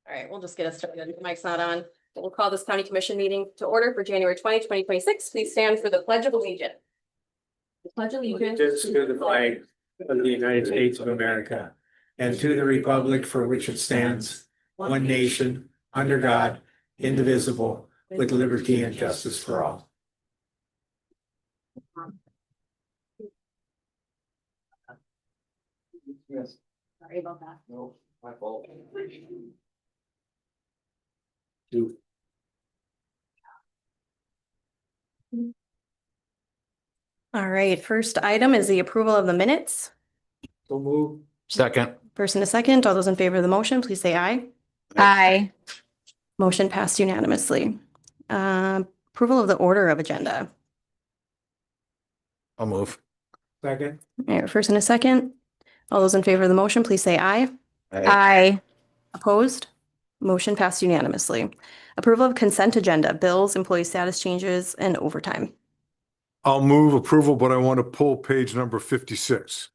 All right, we'll just get us started. The mic's not on. We'll call this county commission meeting to order for January 20, 2026. Please stand for the Pledge of Allegiance. The Pledge of Allegiance To the flag of the United States of America and to the republic for which it stands, one nation, under God, indivisible, with liberty and justice for all. Yes. Sorry about that. No, my fault. Two. All right, first item is the approval of the minutes. So move. Second. First and a second, all those in favor of the motion, please say aye. Aye. Motion passed unanimously. Approval of the order of agenda. I'll move. Second. All right, first and a second, all those in favor of the motion, please say aye. Aye. Opposed? Motion passed unanimously. Approval of consent agenda, bills, employee status changes, and overtime. I'll move approval, but I want to pull page number 56.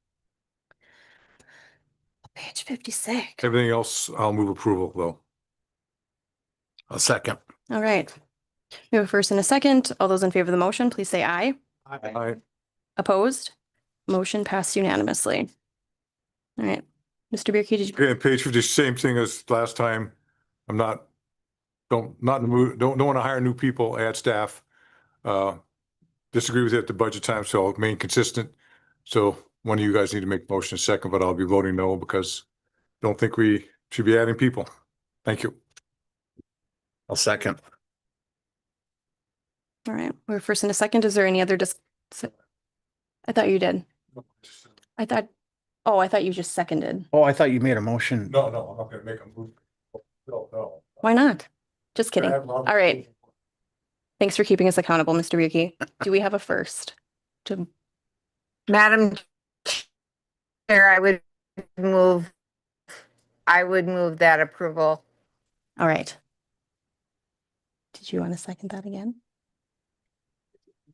Page 56. Everything else, I'll move approval though. I'll second. All right. We have a first and a second. All those in favor of the motion, please say aye. Aye. Opposed? Motion passed unanimously. All right. Mr. Bierke, did you? Okay, and page 50, same thing as last time. I'm not in the mood, don't want to hire new people, add staff. Disagree with it at the budget time, so I'll remain consistent. So one of you guys need to make motion second, but I'll be voting no because don't think we should be adding people. Thank you. I'll second. All right. We have a first and a second. Is there any other I thought you did. I thought you just seconded. Oh, I thought you made a motion. No, I'm not gonna make a move. No. Why not? Just kidding. All right. Thanks for keeping us accountable, Mr. Bierke. Do we have a first? Madam Chair, move that approval. All right. Did you want to second that again?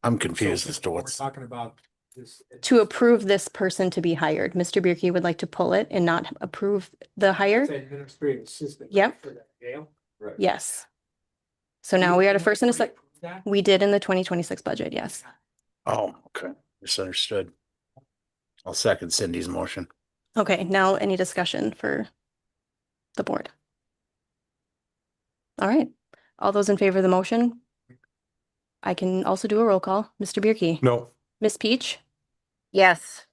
I'm confused as to We're what's, talking about this. To approve this person to be hired. Mr. Bierke would like to pull it and not approve the hire? Administrative assistant. Yep. For that jail. Yes. So now we had a first and a second. That? We did in the 2026 budget, yes. oh, okay, misunderstood. I'll second Cindy's motion. Okay, now any discussion for the board? All right, all those in favor of the motion? I can also do a roll call. Mr. Bierke? No. Ms. Peach? Yes.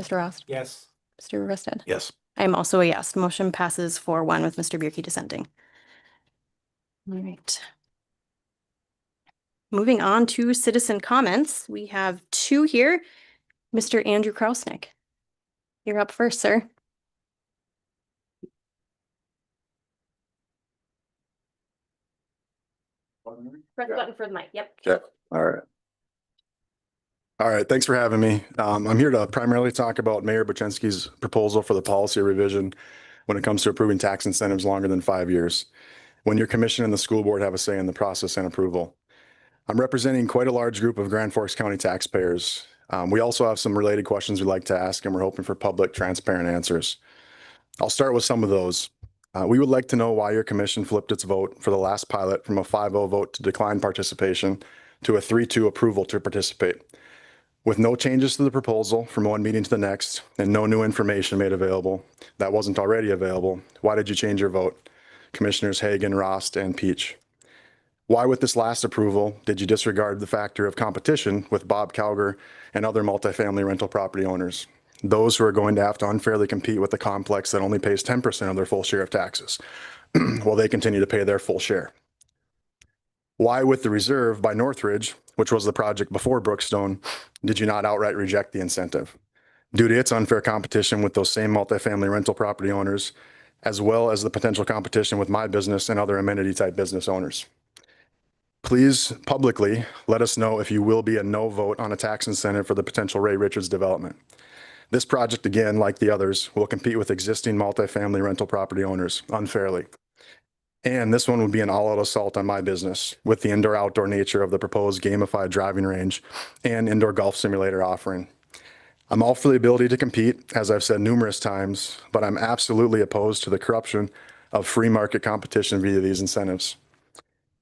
Mr. Ross? Yes. Mr. Rusted? Yes. I am also a yes. Motion passes 4-1 with Mr. Bierke dissenting. All right. Moving on to citizen comments. We have 2 here. Mr. Andrew Krausnick. You're up first, sir. Press the button for the mic. Yep. Okay, all right. All right, thanks for having me. I'm here to primarily talk about Mayor Buczynski's proposal for the policy revision when it comes to approving tax incentives longer than 5 years, when your commission and the school board have a say in the process and approval. I'm representing quite a large group of Grand Forks County taxpayers. We also have some related questions we'd like to ask, and we're hoping for public, transparent answers. I'll start with some of those. We would like to know why your commission flipped its vote for the last pilot from a 5-0 vote to decline participation to a 3-2 approval to participate. With no changes to the proposal from one meeting to the next and no new information made available that wasn't already available, why did you change your vote? Commissioners Hagan, Rost, and Peach. Why with this last approval did you disregard the factor of competition with Bob Cowger and other multifamily rental property owners? Those who are going to have to unfairly compete with the complex that only pays 10% of their full share of taxes, while they continue to pay their full share. Why with the reserve by Northridge, which was the project before Brookstone, did you not outright reject the incentive? Due to its unfair competition with those same multifamily rental property owners, as well as the potential competition with my business and other amenity type business owners. Please publicly let us know if you will be a no vote on a tax incentive for the potential Ray Richards development. This project, again, like the others, will compete with existing multifamily rental property owners unfairly. And this one would be an all-out assault on my business with the indoor-outdoor nature of the proposed gamified driving range and indoor golf simulator offering. I'm all for the ability to compete, as I've said numerous times, but I'm absolutely opposed to the corruption of free market competition via these incentives.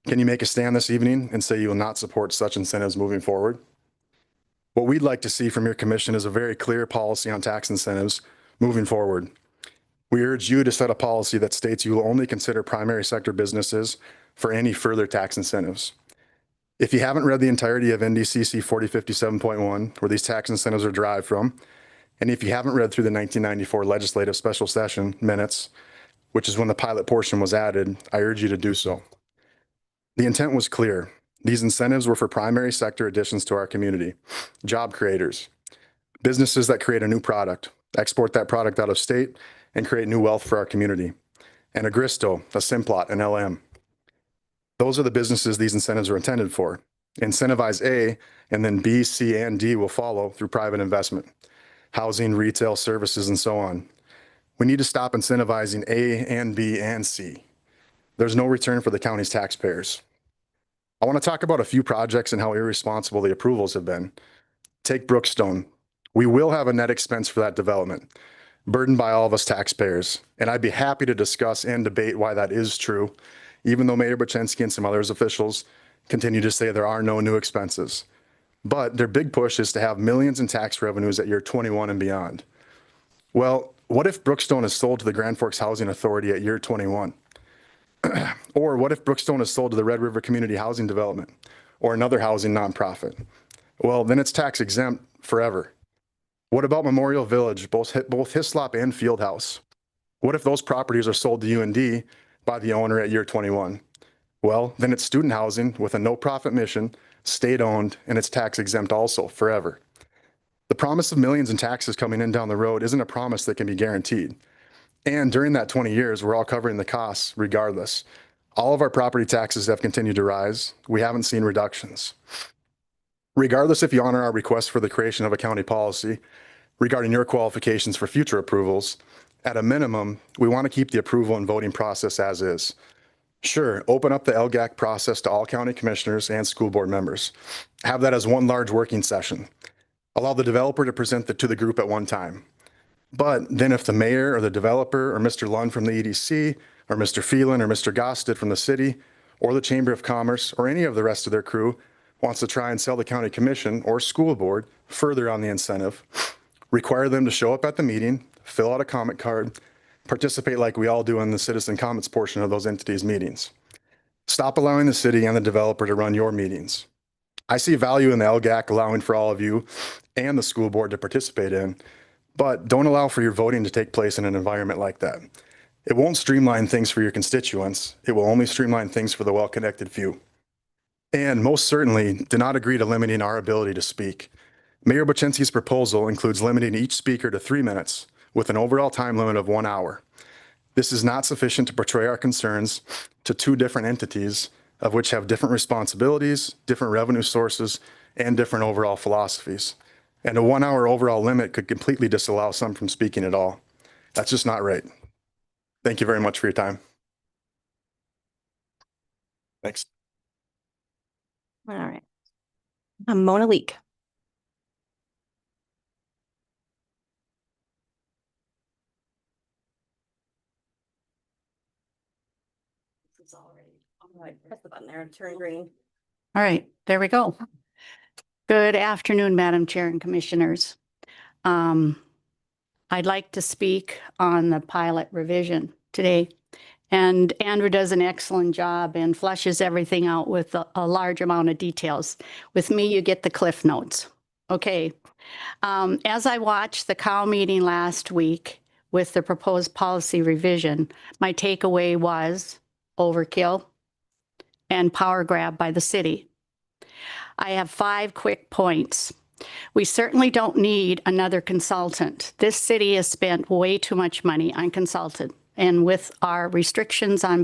Can you make a stand this evening and say you will not support such incentives moving forward? What we'd like to see from your commission is a very clear policy on tax incentives moving forward. We urge you to set a policy that states you will only consider primary sector businesses for any further tax incentives. If you haven't read the entirety of NDCC 4057.1, where these tax incentives are derived from, and if you haven't read through the 1994 legislative special session minutes, which is when the pilot portion was added, I urge you to do so. The intent was clear. These incentives were for primary sector additions to our community, job creators, businesses that create a new product, export that product out of state, and create new wealth for our community, and a Gristo, a Simplot, an LM. Those are the businesses these incentives are intended for. Incentivize A, and then B, C, and D will follow through private investment, housing, retail, services, and so on. We need to stop incentivizing A and B and C. There's no return for the county's taxpayers. I want to talk about a few projects and how irresponsible the approvals have been. Take Brookstone. We will have a net expense for that development, burdened by all of us taxpayers. And I'd be happy to discuss and debate why that is true, even though Mayor Buczynski and some others officials continue to say there are no new expenses. But their big push is to have millions in tax revenues at year 21 and beyond. Well, what if Brookstone is sold to the Grand Forks Housing Authority at year 21? Or what if Brookstone is sold to the Red River Community Housing Development or another housing nonprofit? Well, then it's tax exempt forever. What about Memorial Village, both Hislop and Fieldhouse? What if those properties are sold to UND by the owner at year 21? Well, then it's student housing with a no-profit mission, state-owned, and it's tax exempt also forever. The promise of millions in taxes coming in down the road isn't a promise that can be guaranteed. And during that 20 years, we're all covering the costs regardless. All of our property taxes have continued to rise. We haven't seen reductions. Regardless if you honor our request for the creation of a county policy regarding your qualifications for future approvals, at a minimum, we want to keep the approval and voting process as is. Sure, open up the LGAC process to all county commissioners and school board members. Have that as one large working session. Allow the developer to present it to the group at one time. But then if the mayor or the developer or Mr. Lund from the EDC or Mr. Phelan or Mr. Gosted from the city or the Chamber of Commerce or any of the rest of their crew wants to try and sell the county commission or school board further on the incentive, require them to show up at the meeting, fill out a comment card, participate like we all do in the citizen comments portion of those entities' meetings. Stop allowing the city and the developer to run your meetings. I see value in the LGAC allowing for all of you and the school board to participate in, but don't allow for your voting to take place in an environment like that. It won't streamline things for your constituents. It will only streamline things for the well-connected few. And most certainly, do not agree to limiting our ability to speak. Mayor Buczynski's proposal includes limiting each speaker to 3 minutes with an overall time limit of 1 hour. This is not sufficient to portray our concerns to two different entities of which have different responsibilities, different revenue sources, and different overall philosophies. And a 1 hour overall limit could completely disallow some from speaking at all. That's just not right. Thank you very much for your time. Thanks. All right. Mona Leek. This is already, all right, press the button there and turn green. All right, there we go. Good afternoon, Madam Chair and Commissioners. I'd like to speak on the pilot revision today. And Andrew does an excellent job and fleshes everything out with a large amount of details. With me, you get the cliff notes. Okay. As I watched the COW meeting last week with the proposed policy revision, my takeaway was overkill and power grab by the city. I have 5 quick points. We certainly don't need another consultant. This city has spent way too much money on consultant. And with our restrictions on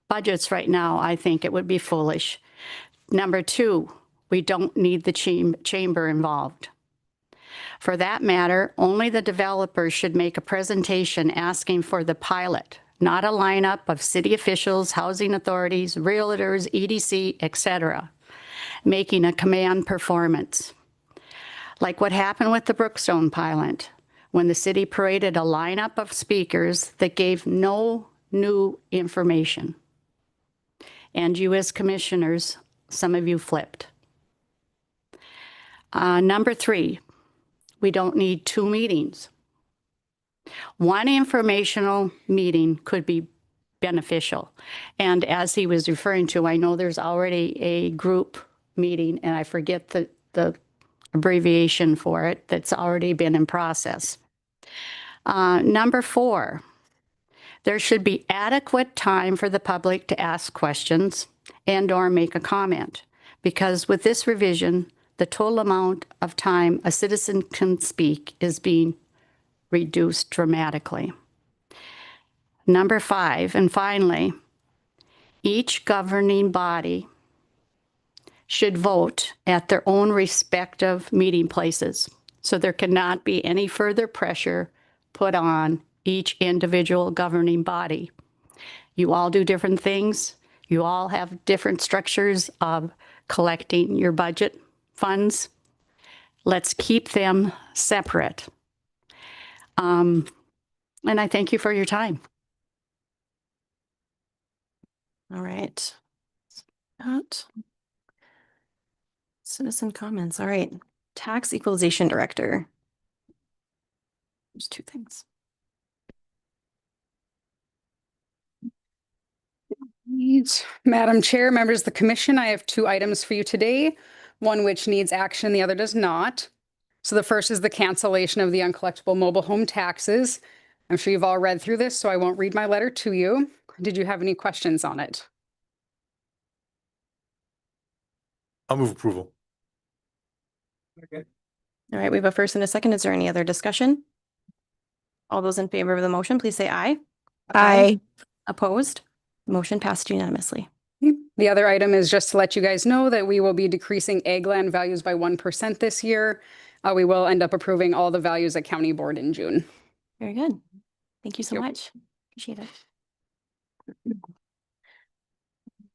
budgets right now, I think it would be foolish. Number 2, we don't need the chamber involved. For that matter, only the developer should make a presentation asking for the pilot, not a lineup of city officials, housing authorities, realtors, EDC, etc., making a command performance. Like what happened with the Brookstone pilot. when the city paraded a lineup of speakers that gave no new information. And you as commissioners, some of you flipped. Number 3, we don't need 2 meetings. One informational meeting could be beneficial. And as he was referring to, I know there's already a group meeting, and I forget the abbreviation for it, that's already been in process. Number 4, there should be adequate time for the public to ask questions and/or make a comment, because with this revision, the total amount of time a citizen can speak is being reduced dramatically. Number 5, and finally, each governing body should vote at their own respective meeting places. So there cannot be any further pressure put on each individual governing body. You all do different things. You all have different structures of collecting your budget funds. Let's keep them separate. And I thank you for your time. All right. Citizen comments. All right. Tax Equalization Director. There's 2 things. Madam Chair, members of the commission, I have 2 items for you today, one which needs action, the other does not. So the first is the cancellation of the uncollectible mobile home taxes. I'm sure you've all read through this, so I won't read my letter to you. Did you have any questions on it? I'll move approval. All right, we have a first and a second. Is there any other discussion? All those in favor of the motion, please say aye. Aye. Opposed? Motion passed unanimously. The other item is just to let you guys know that we will be decreasing ag land values by 1% this year. We will end up approving all the values at county board in June. Very good. Thank you so Yep. much. Appreciate it.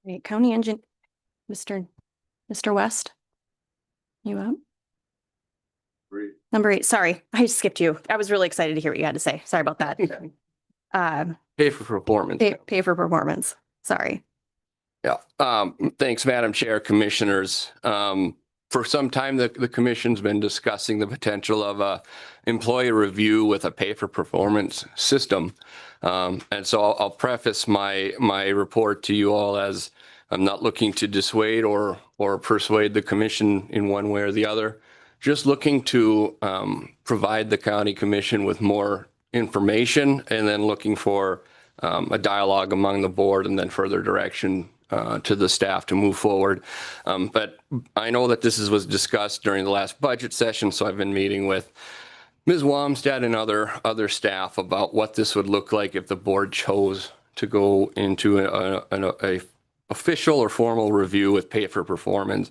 Right, County Engine, Mr. West. You up? Number 8, sorry, I skipped you. I was really excited to hear what you had to say. Sorry about that. Pay for performance. Pay for performance. Sorry. Yeah. Thanks, Madam Chair, Commissioners. For some time, the Commission's been discussing the potential of a employee review with a pay for performance system. And so I'll preface my report to you all as I'm not looking to dissuade or persuade the Commission in one way or the other. Just looking to provide the County Commission with more information and then looking for a dialogue among the board and then further direction to the staff to move forward. But I know that this was discussed during the last budget session, so I've been meeting with Ms. Wamstad and other staff about what this would look like if the board chose to go into a official or formal review with pay for performance.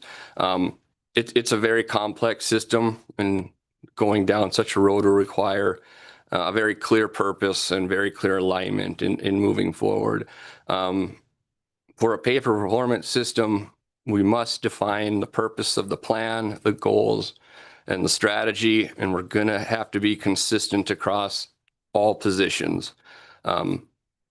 It's a very complex system, and going down such a road will require a very clear purpose and very clear alignment in moving forward. For a pay for performance system, we must define the purpose of the plan, the goals, and the strategy, and we're going to have to be consistent across all positions.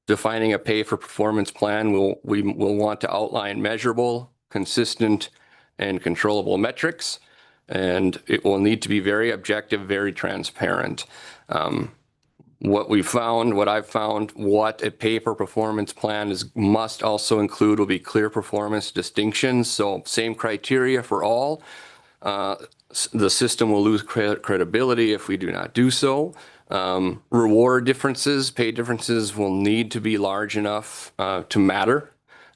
Defining a pay for performance plan, we will want to outline measurable, consistent, and controllable metrics, and it will need to be very objective, very transparent. What I've found, what a pay for performance plan must also include will be clear performance distinctions. So same criteria for all. The system will lose credibility if we do not do so. Reward differences, pay differences will need to be large enough to matter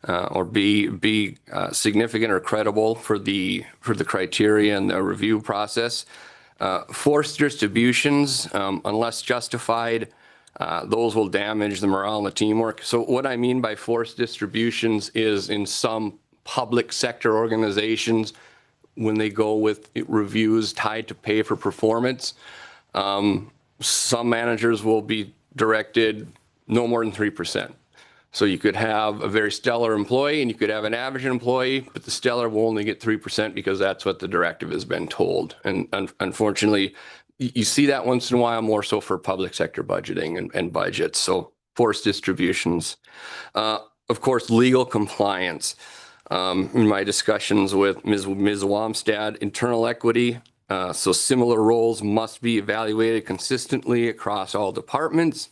or be significant or credible for the criteria and the review process. Forced distributions, unless justified, those will damage the morale and the teamwork. So what I mean by forced distributions is in some public sector organizations, when they go with reviews tied to pay for performance, some managers will be directed no more than 3%. So you could have a very stellar employee and you could have an average employee, but the stellar will only get 3% because that's what the directive has been told. And unfortunately, you see that once in a while, more so for public sector budgeting and budgets. So forced distributions. Of course, legal compliance. In my discussions with Ms. Wamstad, internal equity. So similar roles must be evaluated consistently across all departments.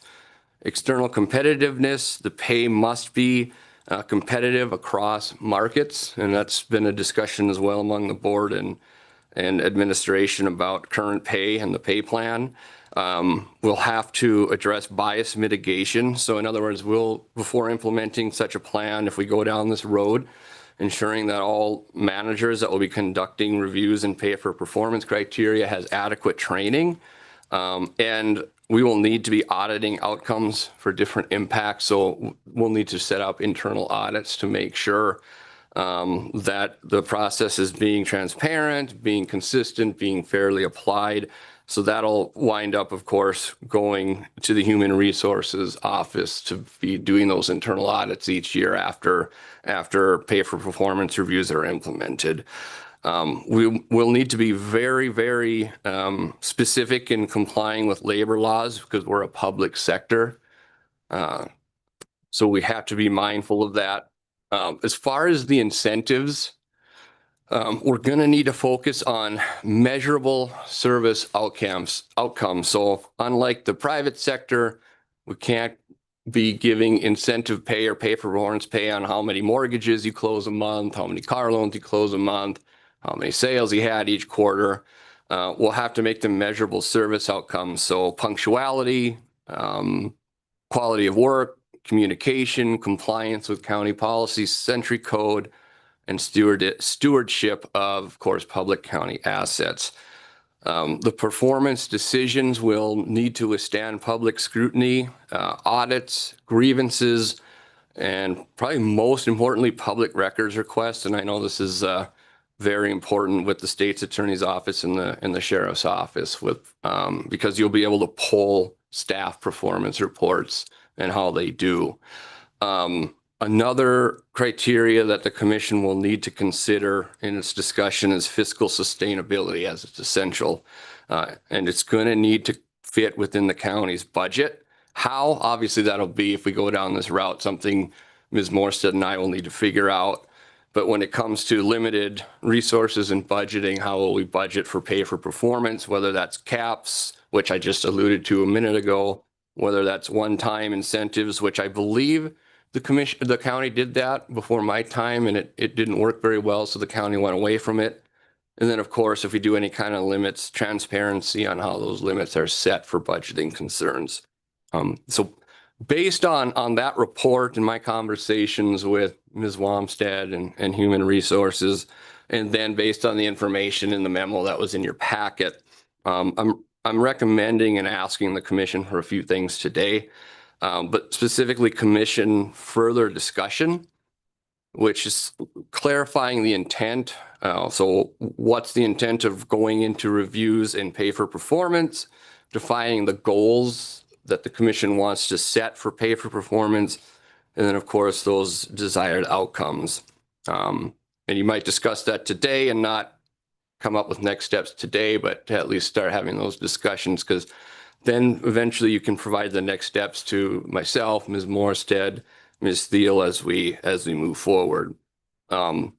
External competitiveness, the pay must be competitive across markets. And that's been a discussion as well among the board and administration about current pay and the pay plan. We'll have to address bias mitigation. So in other words, before implementing such a plan, if we go down this road, ensuring that all managers that will be conducting reviews and pay for performance criteria has adequate training. And we will need to be auditing outcomes for different impacts. So we'll need to set up internal audits to make sure that the process is being transparent, being consistent, being fairly applied. So that'll wind up, of course, going to the Human Resources Office to be doing those internal audits each year after pay for performance reviews are implemented. We will need to be very, very specific in complying with labor laws because we're a public sector. So we have to be mindful of that. As far as the incentives, we're going to need to focus on measurable service outcomes. So unlike the private sector, we can't be giving incentive pay or pay for performance pay on how many mortgages you close a month, how many car loans you close a month, how many sales you had each quarter. We'll have to make them measurable service outcomes. So punctuality, quality of work, communication, compliance with county policies, Century Code, and stewardship of course, public county assets. The performance decisions will need to withstand public scrutiny, audits, grievances, and probably most importantly, public records requests. And I know this is very important with the state's attorney's office and the sheriff's office because you'll be able to pull staff performance reports and how they do. Another criteria that the commission will need to consider in its discussion is fiscal sustainability, as it's essential. And it's going to need to fit within the county's budget. How? Obviously, that'll be, if we go down this route, something Ms. Morstead and I will need to figure out. But when it comes to limited resources and budgeting, how will we budget for pay for performance, whether that's caps, which I just alluded to a minute ago, whether that's one-time incentives, which I believe the county did that before my time and it didn't work very well. So the county went away from it. And then of course, if we do any kind of limits, transparency on how those limits are set for budgeting concerns. So based on that report and my conversations with Ms. Wamstad and Human Resources, and then based on the information in the memo that was in your packet, I'm recommending and asking the commission for a few things today. But specifically commission further discussion, which is clarifying the intent. So what's the intent of going into reviews and pay for performance, defining the goals that the commission wants to set for pay for performance, and then of course those desired outcomes. And you might discuss that today and not come up with next steps today, but to at least start having those discussions, because then eventually you can provide the next steps to myself, Ms. Morstead, Ms. Thiel as we move forward. And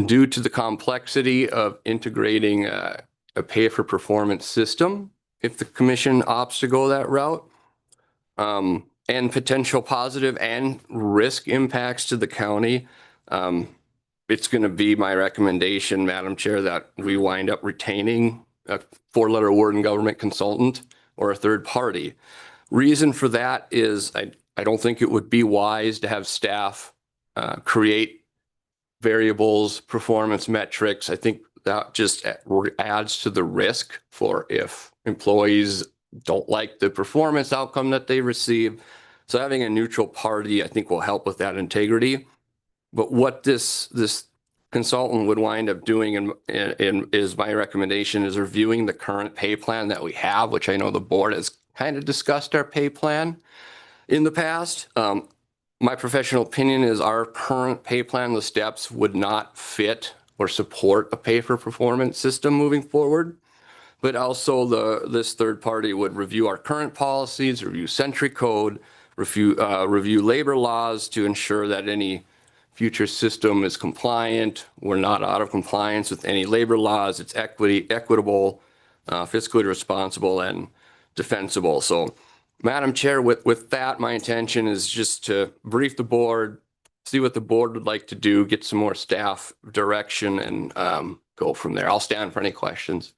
due to the complexity of integrating a pay for performance system, if the commission opts to go that route, and potential positive and risk impacts to the county, it's going to be my recommendation, Madam Chair, that we wind up retaining a four-letter word in government consultant or a third party. Reason for that is I don't think it would be wise to have staff create variables, performance metrics. I think that just adds to the risk for if employees don't like the performance outcome that they receive. So having a neutral party, I think, will help with that integrity. But what this consultant would wind up doing is my recommendation is reviewing the current pay plan that we have, which I know the board has kind of discussed our pay plan in the past. My professional opinion is our current pay plan, the steps would not fit or support a pay for performance system moving forward. But also this third party would review our current policies, review Century Code, review labor laws to ensure that any future system is compliant. We're not out of compliance with any labor laws. It's equitable, fiscally responsible, and defensible. So, Madam Chair, with that, my intention is just to brief the board, see what the board would like to do, get some more staff direction, and go from there. I'll stand for any questions.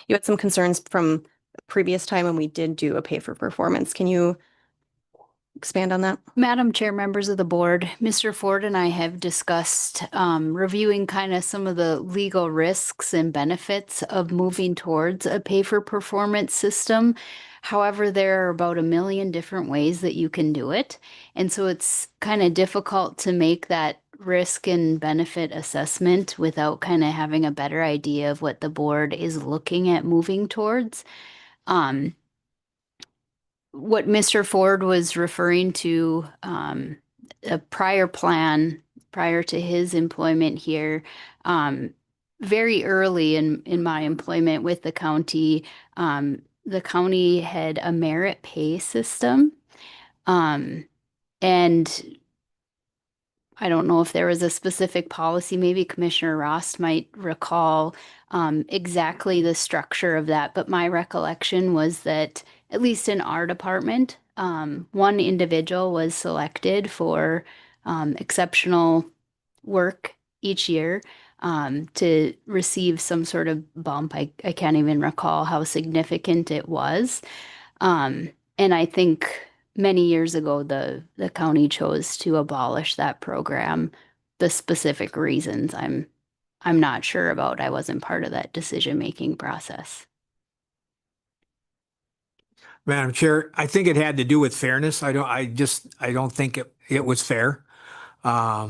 You had some concerns from previous time when we did do a pay for performance. Can you expand on that? Madam Chair, members of the board, Mr. Ford and I have discussed reviewing kind of some of the legal risks and benefits of moving towards a pay for performance system. However, there are about 1 million different ways that you can do it. And so it's kind of difficult to make that risk and benefit assessment without kind of having a better idea of what the board is looking at moving towards. What Mr. Ford was referring to, a prior plan prior to his employment here, very early in my employment with the county had a merit pay system. And I don't know if there was a specific policy, maybe Commissioner Rost might recall exactly the structure of that, but my recollection was that, at least in our department, one individual was selected for exceptional work each year to receive some sort of bump. I can't even recall how significant it was. And I think many years ago, the county chose to abolish that program. The specific reasons I'm not sure about. I wasn't part of that decision-making process. Madam Chair, I think it had to do with fairness. I don't think it was fair. I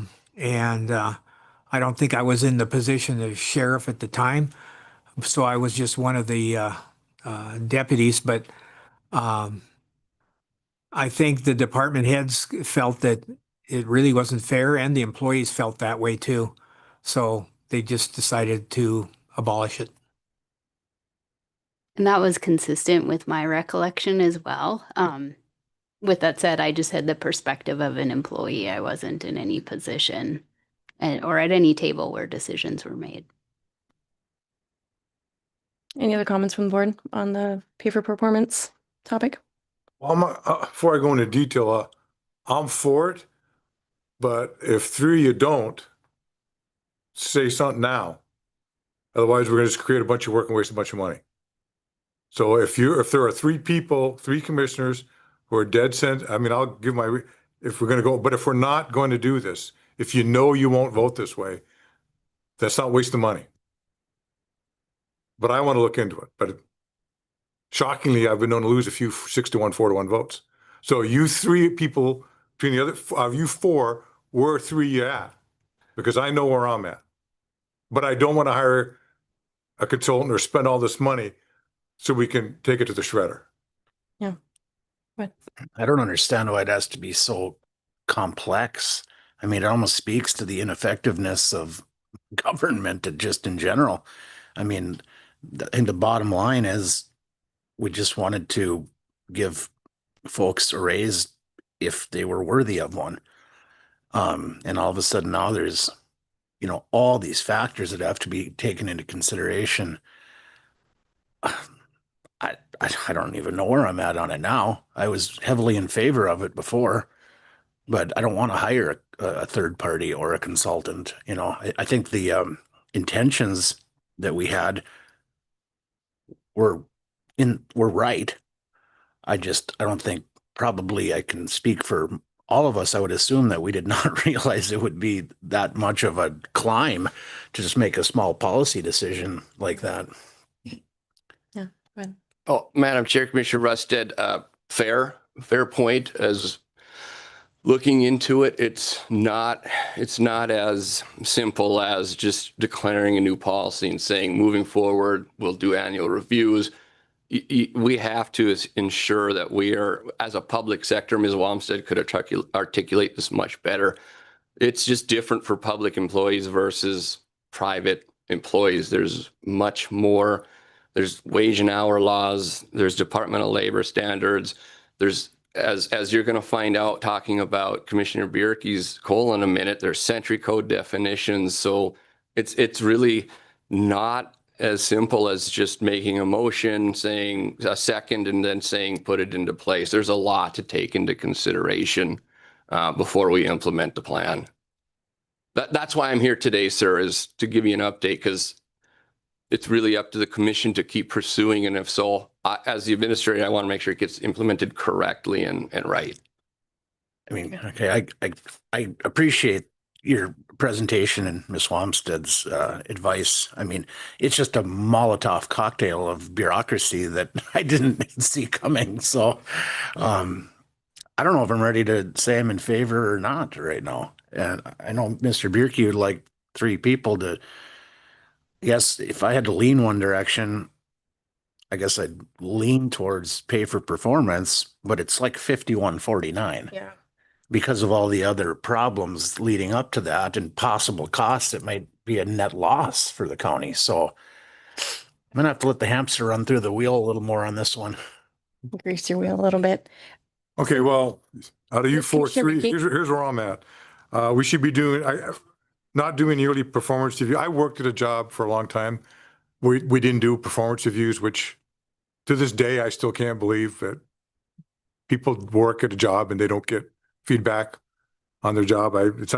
don't think I was in the position of sheriff at the time. So I was just one of the deputies, but I think the department heads felt that it really wasn't fair, and the employees felt that way too. So they just decided to abolish it. And that was consistent with my recollection as well. With that said, I just had the perspective of an employee. I wasn't in any position or at any table where decisions were made. Any other comments from the board on the pay for performance topic? Well, before I go into detail, I'm for it, but if 3 of you don't, say something now. Otherwise, we're gonna just create a bunch of work and waste a bunch of money. So if there are 3 people, 3 commissioners who are dead set, I mean, I'll give if we're gonna go, but if we're not going to do this, if you know you won't vote this way, that's not wasting money. But I want to look into it, but shockingly, I've been known to lose a few 6-1, 4-1 votes. So you 3 people, between the other of you 4, where 3 you at? Because I know where I'm at. But I don't want to hire a consultant or spend all this money so we can take it to the shredder. Yeah. But I don't understand why it has to be so complex. I mean, it almost speaks to the ineffectiveness of government just in general. I mean, and the bottom line is we just wanted to give folks a raise if they were worthy of one. And all of a sudden now there's, all these factors that have to be taken into consideration. I don't even know where I'm at on it now. I was heavily in favor of it before, but I don't want to hire a third party or a consultant. I think the intentions that we had were right. I don't think, probably I can speak for all of us. I would assume that we did not realize it would be that much of a climb to just make a small policy decision like that. yeah, go ahead. Oh, Madam Chair, Commissioner Rusted, fair point. As looking into it, it's not as simple as just declaring a new policy and saying moving forward, we'll do annual reviews. We have to ensure that we are, as a public sector, Ms. Walmstead could articulate this much better. It's just different for public employees versus private employees. There's much more. There's wage and hour laws. There's Department of Labor standards. There's, as you're going to find out talking about Commissioner Bierke's COLA in a minute, there's Century Code definitions. So it's really not as simple as just making a motion, saying a second, and then saying put it into place. There's a lot to take into consideration before we implement the plan. That's why I'm here today, sir, is to give you an update, because it's really up to the commission to keep pursuing. And if so, as the administrator, I want to make sure it gets implemented correctly and right. I mean, okay, I appreciate your presentation and Ms. Wamstead's advice. I mean, it's just a Molotov cocktail of bureaucracy that I didn't see coming. So I don't know if I'm ready to say I'm in favor or not right now. And I know Mr. Bierke would like 3 people to, yes, if I had to lean one direction, I guess I'd lean towards pay for performance, but it's like 51-49. Yeah. Because of all the other problems leading up to that and possible costs, it might be a net loss for the county. So I'm gonna have to let the hamster run through the wheel a little more on this one. Grease your wheel a little bit. Okay, well, out of you four, Commissioner three, Bierke? here's where I'm at. We should be not doing yearly performance review. I worked at a job for a long time. We didn't do performance reviews, which to this day, I still can't believe that people work at a job and they don't get feedback on their job. It's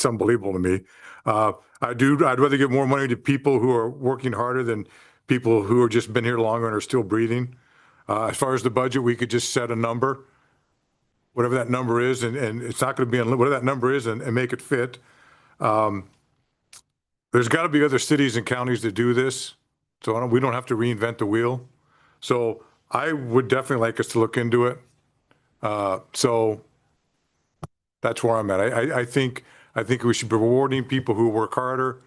unbelievable to me. I'd rather give more money to people who are working harder than people who have just been here longer and are still breathing. As far as the budget, we could just set a number, whatever that number is, and it's not going to be whatever that number is, and make it fit. There's got to be other cities and counties that do this, so we don't have to reinvent the wheel. So I would definitely like us to look into it. So that's where I'm at. I think we should be rewarding people who work harder.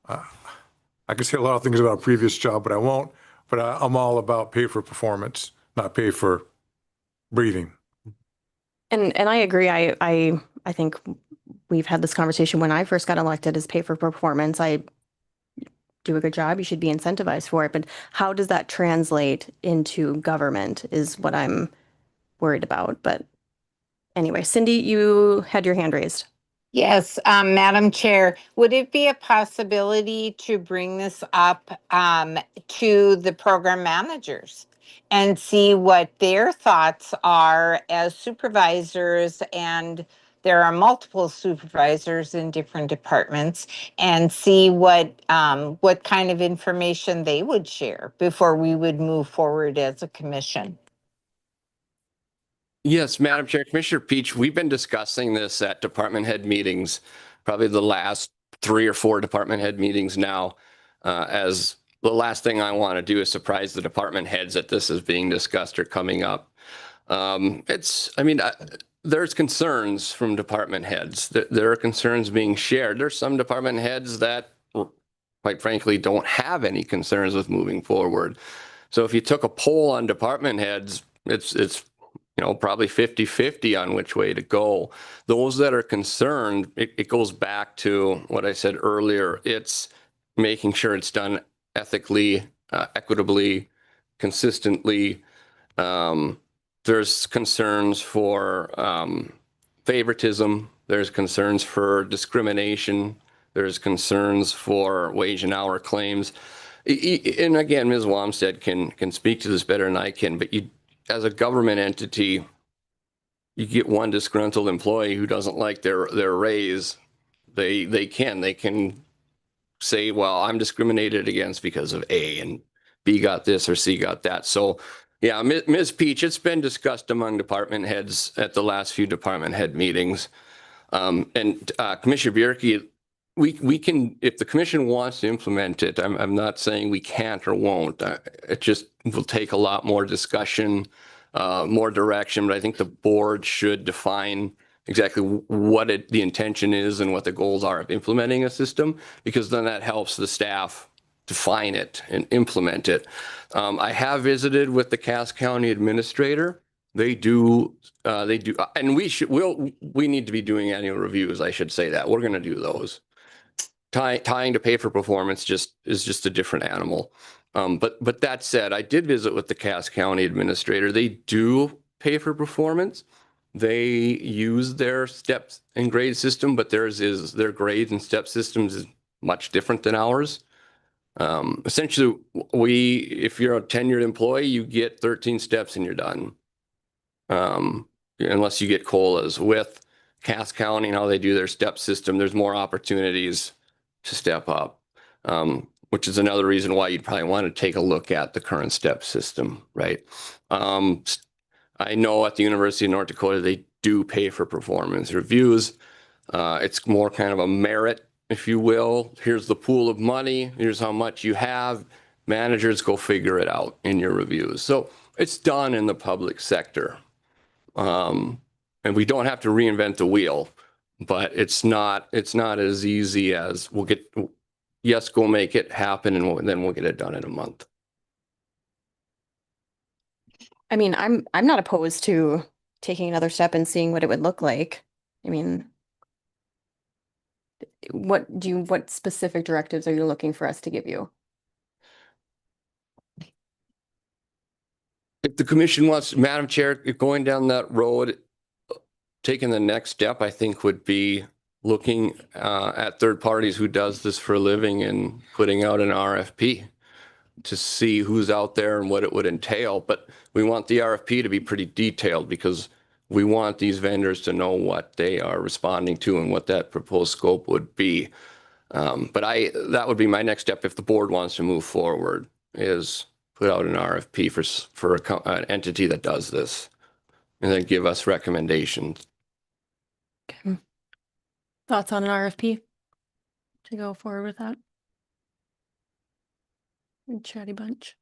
I could say a lot of things about a previous job, but I won't. But I'm all about pay for performance, not pay for breathing. And I agree. I think we've had this conversation when I first got elected as pay for performance. I do a good job. You should be incentivized for it. But how does that translate into government is what I'm worried about. But anyway, Cindy, you had your hand raised. Yes, Madam Chair, would it be a possibility to bring this up to the program managers and see what their thoughts are as supervisors? And there are multiple supervisors in different departments, and see what kind of information they would share before we would move forward as a commission. Yes, Madam Chair, Commissioner Peach, we've been discussing this at department head meetings, probably the last 3 or 4 department head meetings now. As the last thing I want to do is surprise the department heads that this is being discussed or coming up. There's concerns from department heads. There are concerns being shared. There's some department heads that, quite frankly, don't have any concerns with moving forward. So if you took a poll on department heads, it's probably 50-50 on which way to go. Those that are concerned, it goes back to what I said earlier. It's making sure it's done ethically, equitably, consistently. There's concerns for favoritism. There's concerns for discrimination. There's concerns for wage and hour claims. And again, Ms. Wamstead can speak to this better than I can, but as a government entity, you get one disgruntled employee who doesn't like their raise, they can say, well, I'm discriminated against because of A, and B got this or C got that. So yeah, Ms. Peach, it's been discussed among department heads at the last few department head meetings. And Commissioner Bierke, we can, if the commission wants to implement it, I'm not saying we can't or won't. It just will take a lot more discussion, more direction, but I think the board should define exactly what the intention is and what the goals are of implementing a system, because then that helps the staff define it and implement it. I have visited with the Cass County Administrator. They do, and we need to be doing annual reviews. I should say that. We're going to do those. Tying to pay for performance is just a different animal. But that said, I did visit with the Cass County Administrator. They do pay for performance. They use their steps and grade system, but their grades and step systems is much different than ours. Essentially, if you're a tenured employee, you get 13 steps and you're done. Unless you get COLAs. With Cass County and how they do their step system, there's more opportunities to step up, which is another reason why you'd probably want to take a look at the current step system, right? I know at the University of North Dakota, they do pay for performance reviews. It's more kind of a merit, if you will. Here's the pool of money. Here's how much you have. Managers go figure it out in your reviews. So it's done in the public sector. And we don't have to reinvent the wheel, but it's not as easy as go make it happen and then we'll get it done in a month. I mean, I'm not opposed to taking another step and seeing what it would look like. I mean, what specific directives are you looking for us to give you? If the commission wants, Madam Chair, going down that road, taking the next step, I think would be looking at third parties who does this for a living and putting out an RFP to see who's out there and what it would entail. But we want the RFP to be pretty detailed because we want these vendors to know what they are responding to and what that proposed scope would be. But that would be my next step if the board wants to move forward, is put out an RFP for an entity that does this and then give us recommendations. Okay. Thoughts on an RFP to go forward with that? Chatty bunch.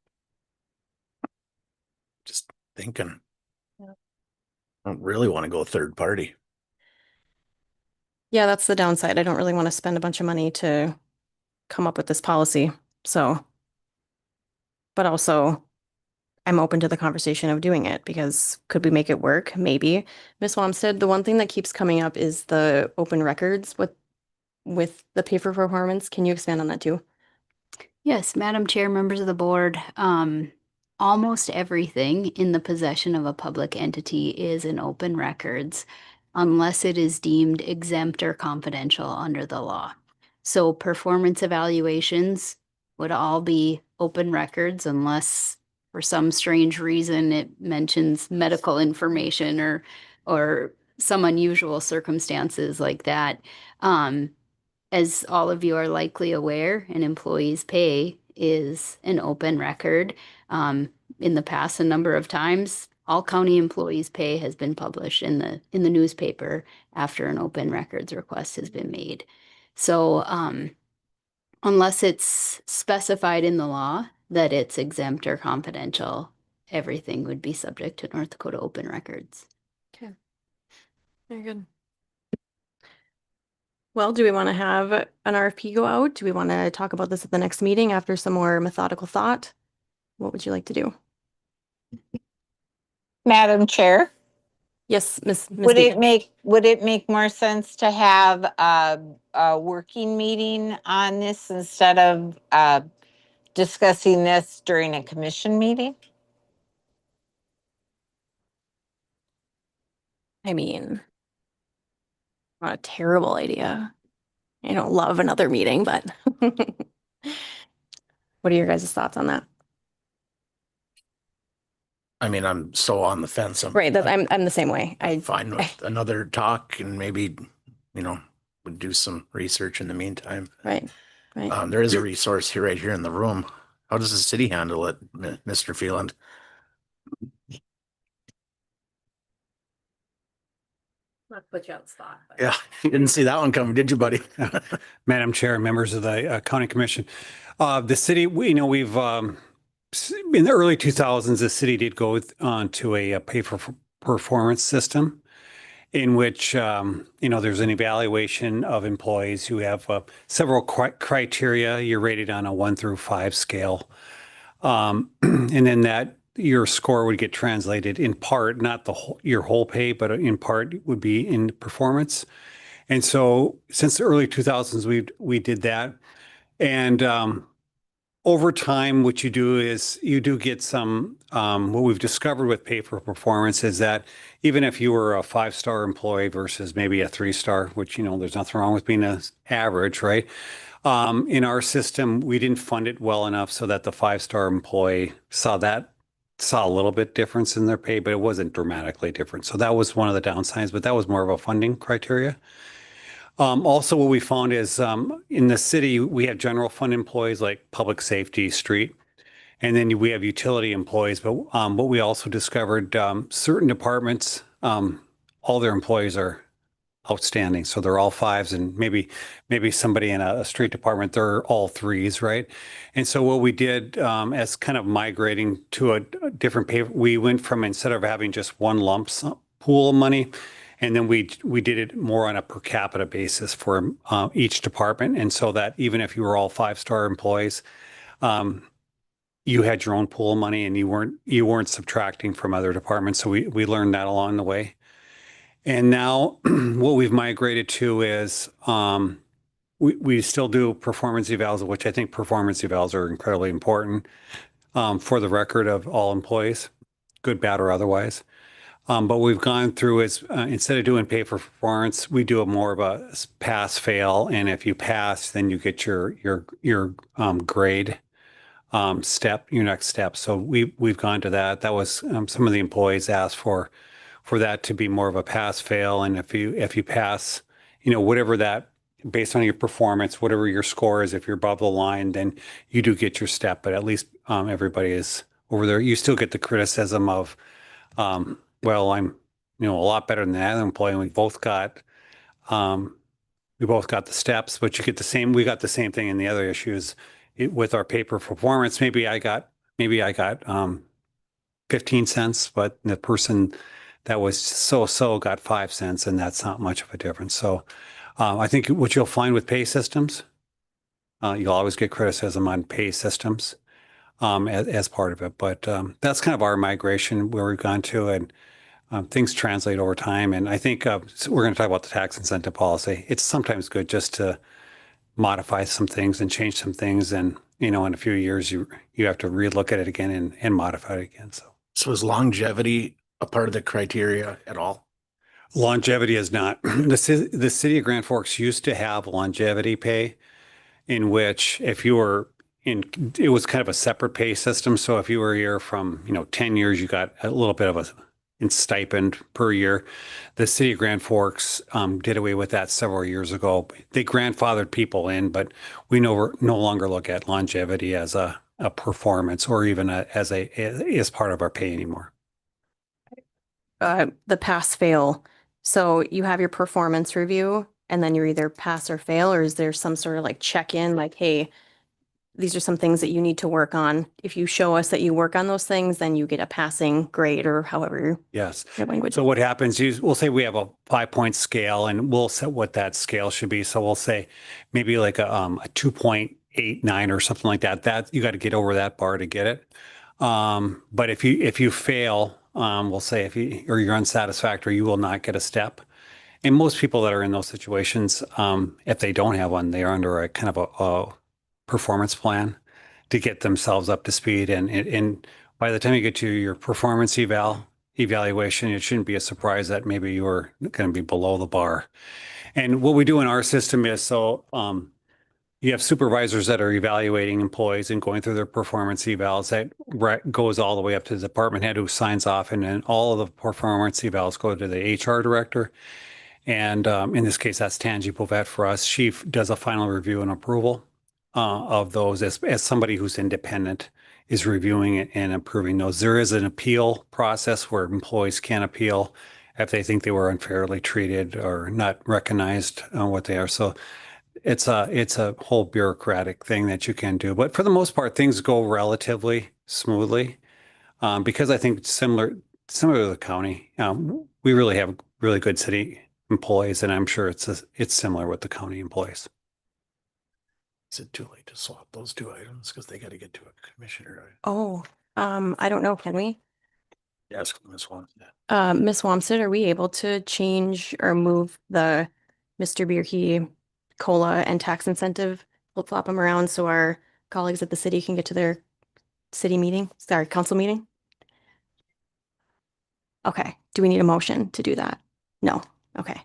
Just thinking. I don't really want to go third party. Yeah, that's the downside. I don't really want to spend a bunch of money to come up with this policy. So, but also I'm open to the conversation of doing it because could we make it work? Maybe. Ms. Wamstead, the one thing that keeps coming up is the open records with the pay for performance. Can you expand on that too? Yes, Madam Chair, members of the board, almost everything in the possession of a public entity is in open records unless it is deemed exempt or confidential under the law. So performance evaluations would all be open records unless for some strange reason it mentions medical information or some unusual circumstances like that. As all of you are likely aware, an employee's pay is an open record. In the past, a number of times, all county employees' pay has been published in the newspaper after an open records request has been made. So unless it's specified in the law that it's exempt or confidential, everything would be subject to North Dakota open records. Okay. Very good. Well, do we want to have an RFP go out? Do we want to talk about this at the next meeting after some more methodical thought? What would you like to do? Madam Chair, Yes, Ms. would Beek. it make more sense to have a working meeting on this instead of discussing this during a commission meeting? I mean, not a terrible idea. I don't love another meeting, but what are your guys' thoughts on that? I mean, I'm so on the fence. Right, I'm the same way. I'm fine with another talk and maybe, would do some research in the meantime. Right. There is a resource here, right here in the room. How does the city handle it, Mr. Phelan? Not put you on the spot. but- Yeah, didn't see that one coming, did you, buddy? Madam Chair, members of the County Commission. The city, we've in the early 2000s, the city did go on to a pay for performance system in which, there's an evaluation of employees who have several criteria. You're rated on a 1 through 5 scale. And then that your score would get translated in part, not your whole pay, but in part would be in performance. And so since the early 2000s, we did that. And over time, what you do is you do get some, what we've discovered with pay for performance is that even if you were a 5-star employee versus maybe a 3-star, which, there's nothing wrong with being an average, right? In our system, we didn't fund it well enough so that the 5-star employee saw a little bit difference in their pay, but it wasn't dramatically different. So that was one of the downsides, but that was more of a funding criteria. Also, what we found is in the city, we have general fund employees like public safety, street, and then we have utility employees. But what we also discovered, certain departments, all their employees are outstanding. So they're all 5s, and maybe somebody in a street department, they're all 3s, right? And so what we did as kind of migrating to a different pay, we went from, instead of having just one lump sum pool of money, and then we did it more on a per capita basis for each department. And so that even if you were all 5-star employees, you had your own pool of money and you weren't subtracting from other departments. So we learned that along the way. And now what we've migrated to is we still do performance evals, which I think performance evals are incredibly important for the record of all employees, good, bad, or otherwise. But we've gone through is instead of doing pay for performance, we do a more of a pass fail. And if you pass, then you get your grade step, your next step. So we've gone to that. That was some of the employees asked for that to be more of a pass fail. And if you pass, whatever that, based on your performance, whatever your score is, if you're above the line, then you do get your step. But at least everybody is over there. You still get the criticism of, well, I'm, a lot better than that employee. And we both got the steps, but we got the same thing in the other issues with our pay for performance. Maybe I got 15 cents, but the person that was so got 5 cents, and that's not much of a difference. So I think what you'll find with pay systems, you'll always get criticism on pay systems as part of it. But that's kind of our migration where we've gone to, and things translate over time. And I think so we're going to talk about the tax incentive policy. It's sometimes good just to modify some things and change some things. And, in a few years, you have to relook at it again and modify it again. So is longevity a part of the criteria at all? Longevity is not. The city of Grand Forks used to have longevity pay, in which if you were it was kind of a separate pay system. So if you were here from, 10 years, you got a little bit of a stipend per year. The city of Grand Forks did away with that several years ago. They grandfathered people in, but we no longer look at longevity as a performance or even as part of our pay anymore. The pass fail. So you have your performance review and then you're either pass or fail, or is there some sort of like check-in, like, hey, these are some things that you need to work on. If you show us that you work on those things, then you get a passing grade, or however. Yes. Your language. So what happens is we'll say we have a 5-point scale, and we'll set what that scale should be. So we'll say maybe like a 2.89 or something like that. That you got to get over that bar to get it. But if you fail, we'll say or you're unsatisfactory, you will not get a step. And most people that are in those situations, if they don't have one, they are under a kind of a performance plan to get themselves up to speed. And by the time you get to your performance evaluation, it shouldn't be a surprise that maybe you're going to be below the bar. And what we do in our system is, so you have supervisors that are evaluating employees and going through their performance evals. That goes all the way up to the department head who signs off, and then all of the performance evals go to the HR director. And in this case, that's Tangi Bovet for us. She does a final review and approval of those as somebody who's independent is reviewing it and approving those. There is an appeal process where employees can appeal if they think they were unfairly treated or not recognized on what they are. So it's a whole bureaucratic thing that you can do. But for the most part, things go relatively smoothly. Because I think similar to the county, we really have really good city employees, and I'm sure it's similar with the county employees. Is it too late to swap those two items? Because they got to get to a commissioner. Oh, I don't know, can we? Ask Ms. Wong. Ms. Wamsit, are we able to change or move the Mr. Bierke COLA and tax incentive, flip-flop them around so our colleagues at the city can get to their council meeting? Okay, do we need a motion to do that? No, okay.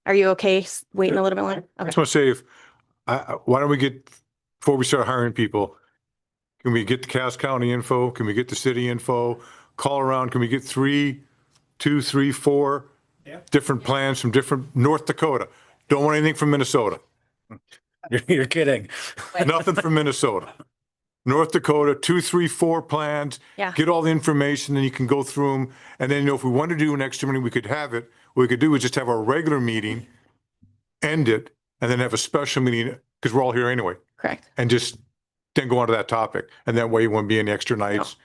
Are you okay waiting a little bit longer? I just Okay, want to say why don't we get, before we start hiring people, can we get the Cass County info? Can we get the city info? Call around, can we get 2, 3, 4 different plans from different North Dakota? Don't want anything from Minnesota. You're kidding. Nothing from Minnesota. North Dakota, 2, 3, 4 plans. Yeah. Get all the information, then you can go through them. And then, if we want to do an extra meeting, we could have it. What we could do is just have our regular meeting, end it, and then have a special meeting, because we're all here anyway, correct. and just then go on to that topic. And that way you won't be any extra nights.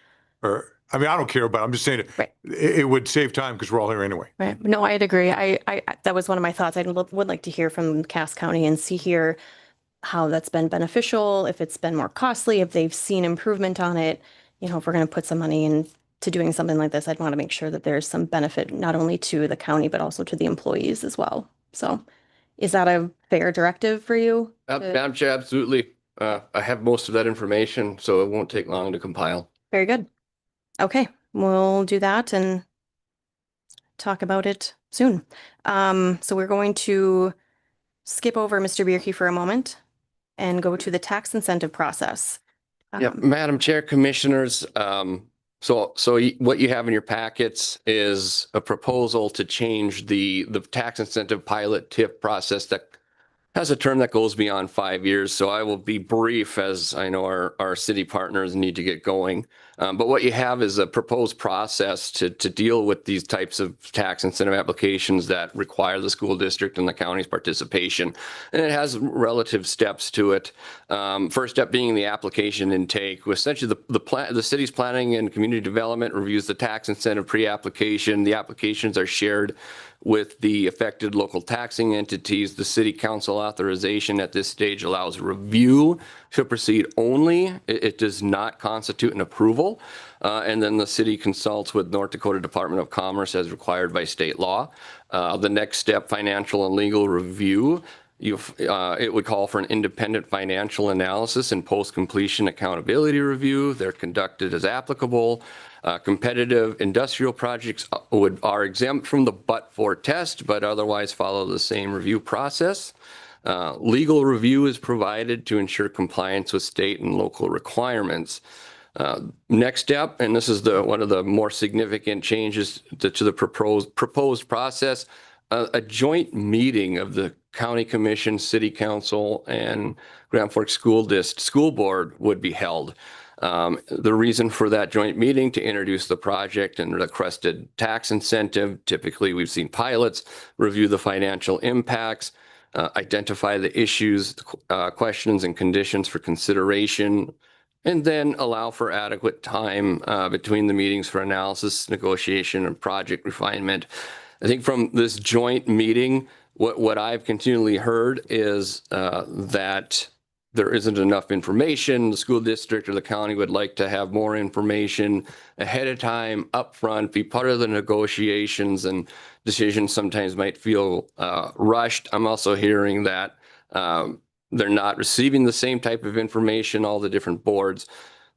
Or, I mean, I don't care, but I'm just saying Right. it would save time because we're all here anyway. Right. No, I'd agree. I that was one of my thoughts. I would like to hear from Cass County and see here how that's been beneficial, if it's been more costly, if they've seen improvement on it. You know, if we're going to put some money into doing something like this, I'd want to make sure that there's some benefit not only to the county, but also to the employees as well. So is that a fair directive for you? Madam Chair, absolutely. I have most of that information, so it won't take long to compile. Very good. Okay, we'll do that and talk about it soon. So we're going to skip over Mr. Bierke for a moment and go to the tax incentive process. Yeah, Madam Chair, Commissioners, so what you have in your packets is a proposal to change the tax incentive pilot TIP process that has a term that goes beyond 5 years. So I will be brief, as I know our city partners need to get going. But what you have is a proposed process to deal with these types of tax incentive applications that require the school district and the county's participation. And it has relative steps to it. First step being the application intake. Essentially, the city's planning and community development reviews the tax incentive pre-application. The applications are shared with the affected local taxing entities. The city council authorization at this stage allows review to proceed only. It does not constitute an approval. And then the city consults with North Dakota Department of Commerce as required by state law. The next step, financial and legal review. It would call for an independent financial analysis and post-completion accountability review. They're conducted as applicable. Competitive industrial projects are exempt from the but-for test, but otherwise follow the same review process. Legal review is provided to ensure compliance with state and local requirements. Next step, and this is one of the more significant changes to the proposed process, a joint meeting of the County Commission, City Council, and Grand Forks School Board would be held. The reason for that joint meeting to introduce the project and requested tax incentive. Typically, we've seen pilots review the financial impacts, identify the issues, questions, and conditions for consideration, and then allow for adequate time between the meetings for analysis, negotiation, and project refinement. I think from this joint meeting, what I've continually heard is that there isn't enough information. The school district or the county would like to have more information ahead of time, upfront, be part of the negotiations, and decisions sometimes might feel rushed. I'm also hearing that they're not receiving the same type of information, all the different boards.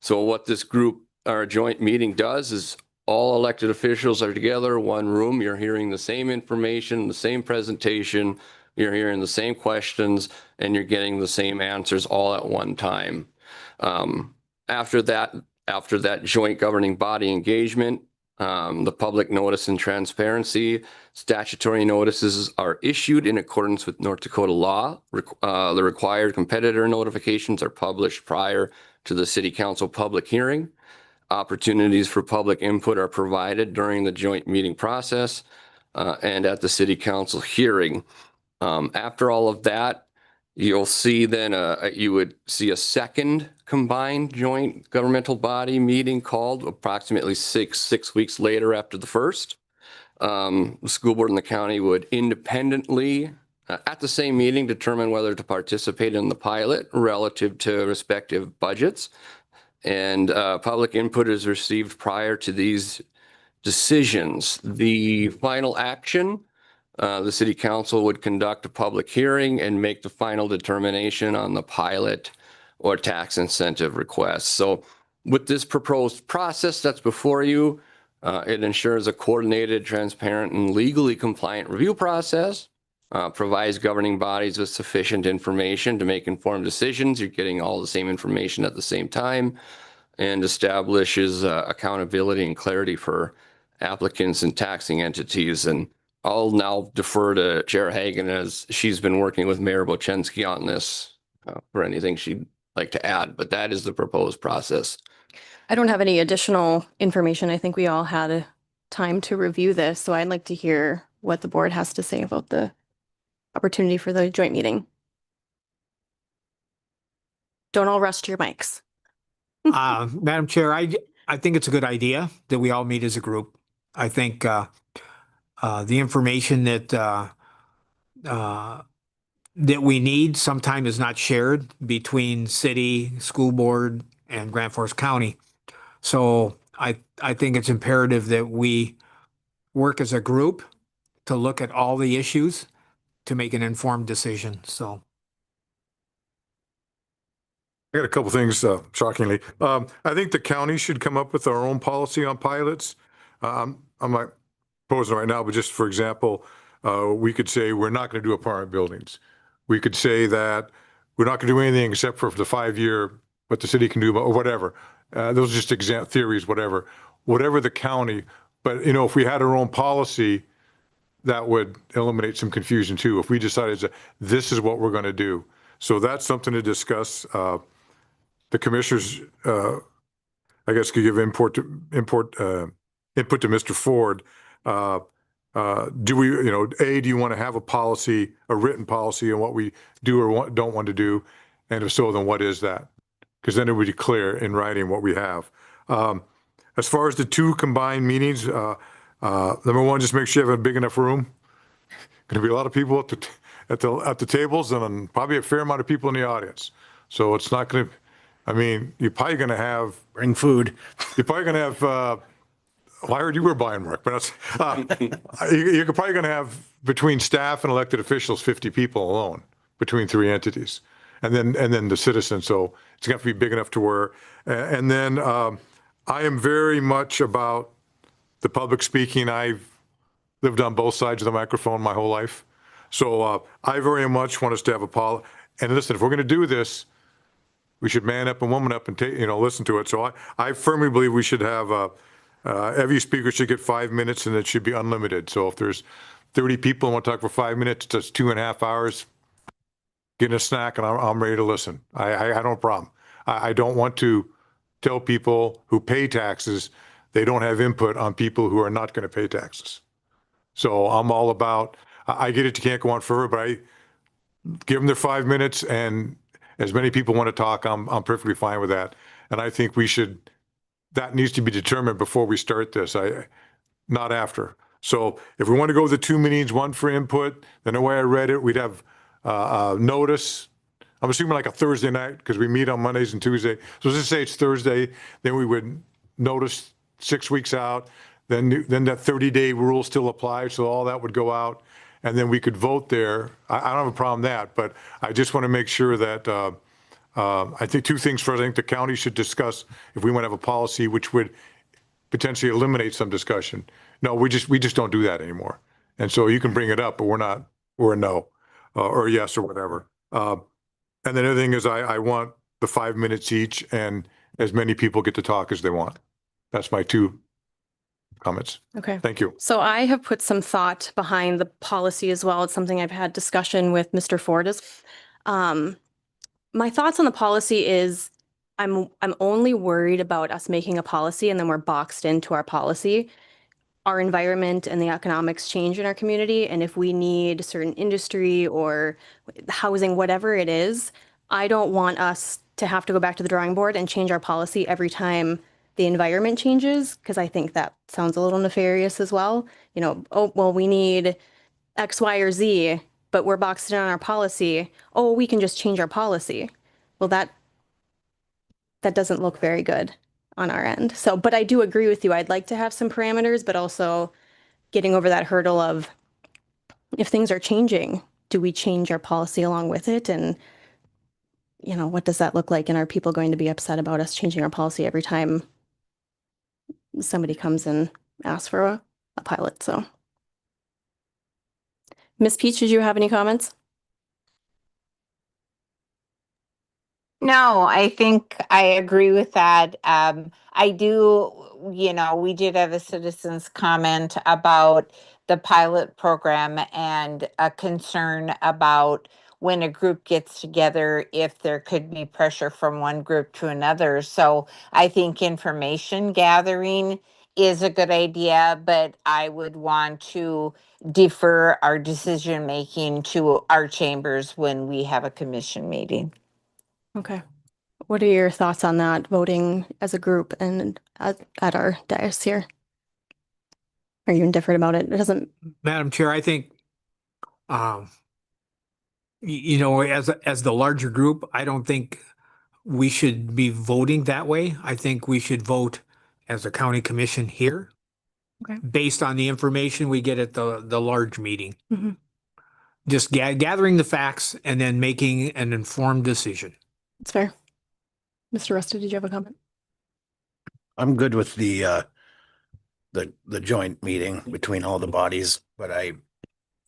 So what this group, our joint meeting does is all elected officials are together, one room. You're hearing the same information, the same presentation. You're hearing the same questions, and you're getting the same answers all at one time. After that joint governing body engagement, the public notice and transparency, statutory notices are issued in accordance with North Dakota law. The required competitor notifications are published prior to the city council public hearing. Opportunities for public input are provided during the joint meeting process and at the city council hearing. After all of that, you'll see then you would see a second combined joint governmental body meeting called approximately six weeks later after the first. The school board and the county would independently, at the same meeting, determine whether to participate in the pilot relative to respective budgets. And public input is received prior to these decisions. The final action, the city council would conduct a public hearing and make the final determination on the pilot or tax incentive request. So with this proposed process that's before you, it ensures a coordinated, transparent, and legally compliant review process, provides governing bodies with sufficient information to make informed decisions. You're getting all the same information at the same time, and establishes accountability and clarity for applicants and taxing entities. And I'll now defer to Chair Hagan as she's been working with Mayor Bochensky on this for anything she'd like to add, but that is the proposed process. I don't have any additional information. I think we all had a time to review this, so I'd like to hear what the board has to say about the opportunity for the joint meeting. Don't all rush to your mics. Madam Chair, I think it's a good idea that we all meet as a group. I think the information that we need sometimes is not shared between city, school board, and Grand Forks County. So I think it's imperative that we work as a group to look at all the issues to make an informed decision. So. I got a couple things, shockingly. I think the county should come up with our own policy on pilots. I'm not proposing right now, but just for example, we could say we're not going to do apartment buildings. We could say that we're not going to do anything except for the 5-year, what the city can do, or whatever. Those are just theories, whatever the county. But, you know, if we had our own policy, that would eliminate some confusion too. If we decided that this is what we're going to do. So that's something to discuss. The commissioners, I guess, could give input to Mr. Ford. Do we, you know, do you want to have a policy, a written policy on what we do or don't want to do? And if so, then what is that? Because then it would be clear in writing what we have. As far as the two combined meetings, number one, just make sure you have a big enough room. Going to be a lot of people at the tables and probably a fair amount of people in the audience. So it's not going to. I mean, you're probably going to have Bring food. You're probably going to have. Well, I heard you were buying work, but you're probably going to have between staff and elected officials 50 people alone between three entities, and then the citizens. So it's going to have to be big enough to where. And then I am very much about the public speaking. I've lived on both sides of the microphone my whole life, so I very much want us to have a policy. And listen, if we're going to do this, we should man up and woman up and listen to it. So I firmly believe we should have every speaker should get 5 minutes and it should be unlimited. So if there's 30 people and want to talk for 5 minutes, that's 2.5 hours. Getting a snack and I'm ready to listen. I don't have a problem. I don't want to tell people who pay taxes they don't have input on people who are not going to pay taxes. So I'm all about. I get it. You can't go on forever, but I give them their 5 minutes and. As many people want to talk, I'm perfectly fine with that. And I think that needs to be determined before we start this, not after. So if we want to go with the 2 meetings, one for input, then the way I read it, we'd have notice. I'm assuming like a Thursday night because we meet on Mondays and Tuesdays. So let's just say it's Thursday, then we would notice 6 weeks out, then that 30-day rule still applies, so all that would go out. And then we could vote there. I don't have a problem with that, but I just want to make sure that I think two things. First, I think the county should discuss if we want to have a policy which would potentially eliminate some discussion. No, we just don't do that anymore. And so you can bring it up, but we're a no or a yes or whatever. And then the other thing is I want the 5 minutes each and as many people get to talk as they want. That's my two comments. Okay. Thank you. So I have put some thought behind the policy as well. It's something I've had discussion with Mr. Ford. My thoughts on the policy is I'm only worried about us making a policy and then we're boxed into our policy. Our environment and the economics change in our community. And if we need certain industry or housing, whatever it is, I don't want us to have to go back to the drawing board and change our policy every time the environment changes, because I think that sounds a little nefarious as well. You know, oh, well, we need X, Y, or Z, but we're boxed in on our policy. Oh, we can just change our policy. Well, that doesn't look very good on our end. So, but I do agree with you. I'd like to have some parameters, but also getting over that hurdle of if things are changing, do we change our policy along with it? And, you know, what does that look like? And are people going to be upset about us changing our policy every time somebody comes and asks for a pilot? So, Ms. Peach, did you have any comments? No, I think I agree with that. I do, we did have a citizen's comment about the pilot program and a concern about when a group gets together, if there could be pressure from one group to another. So I think information gathering is a good idea, but I would want to defer our decision making to our chambers when we have a commission meeting. Okay. What are your thoughts on that, voting as a group and at our dais here? Are you indifferent about it? It doesn't. Madam Chair, I think, as the larger group, I don't think we should be voting that way. I think we should vote as a county commission here. Okay. Based on the information we get at the large meeting. Mhm. Just gathering the facts and then making an informed decision. It's fair. Mr. Rusta, did you have a comment? I'm good with the joint meeting between all the bodies, but I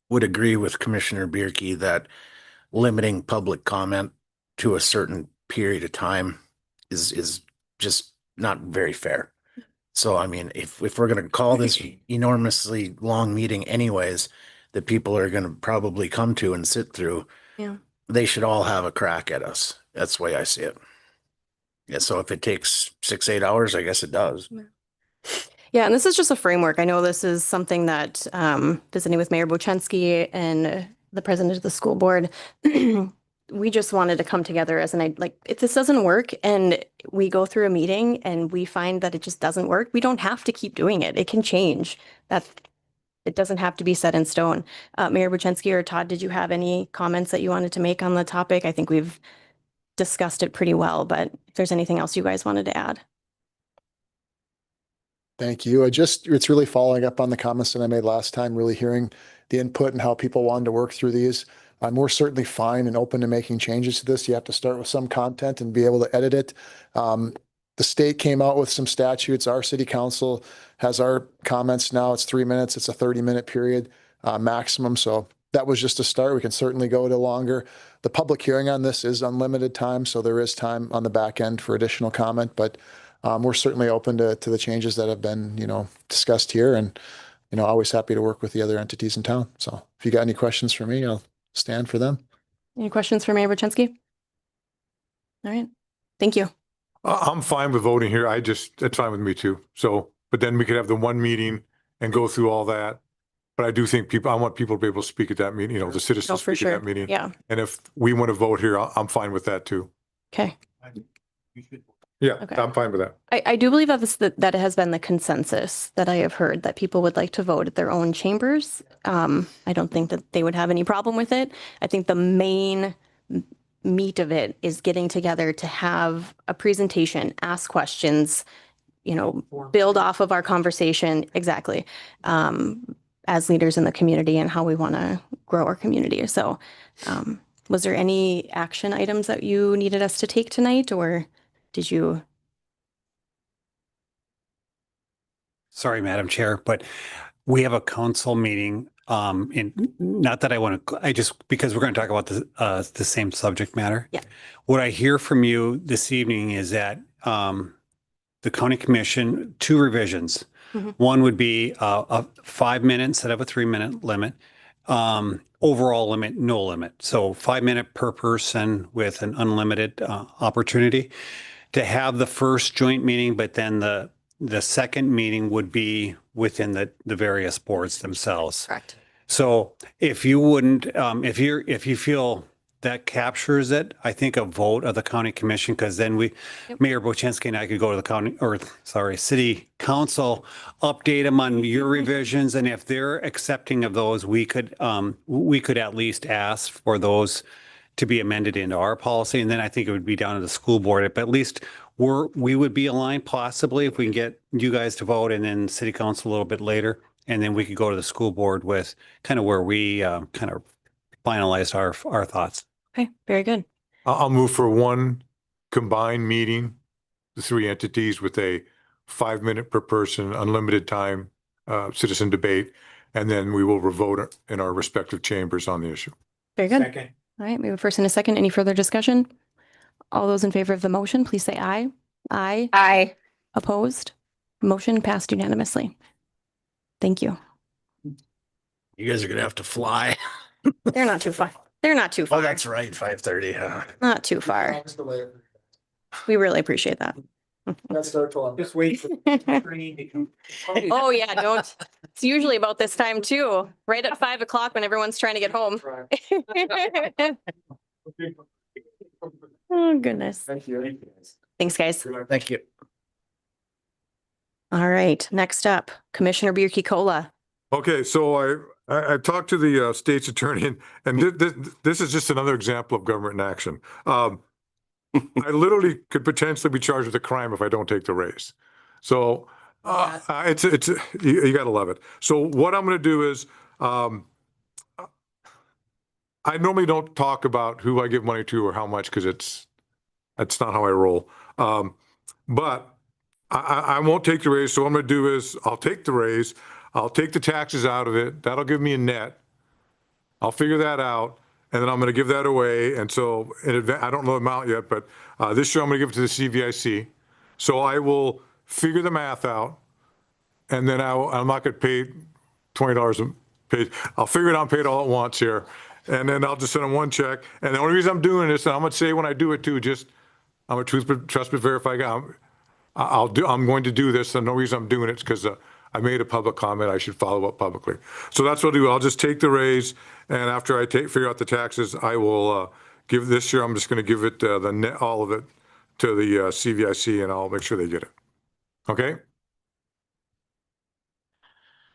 would agree with Commissioner Bierke that limiting public comment to a certain period of time is just not very fair. So, I mean, if we're going to call this enormously long meeting anyways, that people are going to probably come to and sit through, Yeah. they should all have a crack at us. That's the way I see it. Yeah. So if it takes 6-8 hours, I guess it does. Yeah, and this is just a framework. I know this is something that visiting with Mayor Bochensky and the president of the school board, we just wanted to come together as if this doesn't work and we go through a meeting and we find that it just doesn't work, we don't have to keep doing it. It can change. It doesn't have to be set in stone. Mayor Bochensky or Todd, did you have any comments that you wanted to make on the topic? I think we've discussed it pretty well, but if there's anything else you guys wanted to add. Thank you. It's really following up on the comments that I made last time, really hearing the input and how people wanted to work through these. We're certainly fine and open to making changes to this. You have to start with some content and be able to edit it. The state came out with some statutes. Our city council has our comments now. It's 3 minutes. It's a 30-minute period maximum. So that was just a start. We can certainly go to longer. The public hearing on this is unlimited time, so there is time on the back end for additional comment, but we're certainly open to the changes that have been, discussed here, and, always happy to work with the other entities in town. So if you got any questions for me, I'll stand for them. Any questions for Mayor Bochensky? All right. Thank you. I'm fine with voting here. That's fine with me too. So, but then we could have the one meeting and go through all that. But I do think I want people to be able to speak at that meeting, the citizens Oh, for speak at sure. that meeting. Yeah. And if we want to vote here, I'm fine with that too. Okay. Yeah, Okay. I'm fine with that. I do believe that it has been the consensus that I have heard that people would like to vote at their own chambers. I don't think that they would have any problem with it. I think the main meat of it is getting together to have a presentation, ask questions, build off of our conversation. Exactly. As leaders in the community and how we want to grow our community. So, was there any action items that you needed us to take tonight, or did you? Sorry, Madam Chair, but we have a council meeting. Not that I want to, because we're going to talk about the same subject matter. Yeah. What I hear from you this evening is that the county commission, 2 revisions. Mhm. One would be a 5-minute instead of a 3-minute limit. Overall limit, no limit. So 5-minute per person with an unlimited opportunity to have the first joint meeting, but then the second meeting would be within the various boards themselves. Correct. So if you wouldn't, if you feel that captures it. I think a vote of the county commission, because then Mayor Bochensky and I could go to the city council, update them on your revisions. And if they're accepting of those, we could at least ask for those to be amended into our policy. And then I think it would be down to the school board, but at least we would be aligned possibly if we can get you guys to vote and then city council a little bit later. And then we could go to the school board with kind of where we kind of finalized our thoughts. Okay, very good. I'll move for one combined meeting, the three entities with a 5 minute per person, unlimited time, citizen debate. And then we will vote in our respective chambers on the issue. Very good. Second. All right, we have a first and a second. Any further discussion? All those in favor of the motion, please say aye. Aye. Aye. Opposed? Motion passed unanimously. Thank you. You guys are gonna have to fly. They're not too far. They're not too far. Oh, that's right, 5:30. Not too far. We really appreciate that. Just wait for the train to come. Oh, yeah, don't. It's usually about this time too, right at 5 o'clock when everyone's trying to get home. Oh, goodness. Thank you. Thanks, guys. Thank you. All right, next up, Commissioner Birkie-Kola. Okay, so I talked to the state's attorney, and this is just another example of government in action. I literally could potentially be charged with a crime if I don't take the raise. So it's you gotta love it. So what I'm gonna do is I normally don't talk about who I give money to or how much, because that's not how I roll. But I won't take the raise. So what I'm gonna do is I'll take the raise. I'll take the taxes out of it. That'll give me a net. I'll figure that out. And then I'm going to give that away. And so in advance, I don't know the amount yet, but this year I'm going to give it to the CVIC. So I will figure the math out. And then I'm not going to pay $20 a page. I'll figure it out and pay it all at once here. And then I'll just send them one check. And the only reason I'm doing this, and I'm going to say when I do it too, just I'm a trust but verify guy. I'm going to do this. And the reason I'm doing it is because I made a public comment. I should follow up publicly. So that's what I'll do. I'll just take the raise. And after I figure out the taxes, I will give this year. I'm just going to give it the net, all of it, to the CVIC, and I'll make sure they get it. Okay.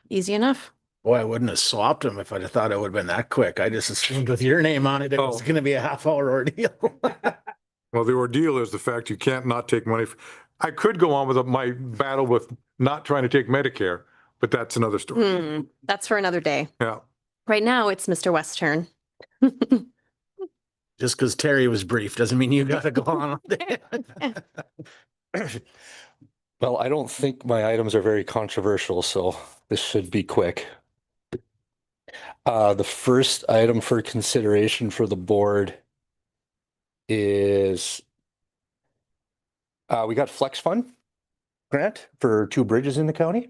Easy enough. Boy, I wouldn't have swapped them if I'd have thought it would have been that quick. I just assumed with your name on it, it was going to be a half-hour ordeal. Well, the ordeal is the fact you can't not take money. I could go on with my battle with not trying to take Medicare, but that's another story. That's for another day. Yeah. Right now, it's Mr. West's turn. Just because Terry was brief doesn't mean you got to go on. Well, I don't think my items are very controversial, so this should be quick. The first item for consideration for the board is we got Flex Fund grant for 2 bridges in the county.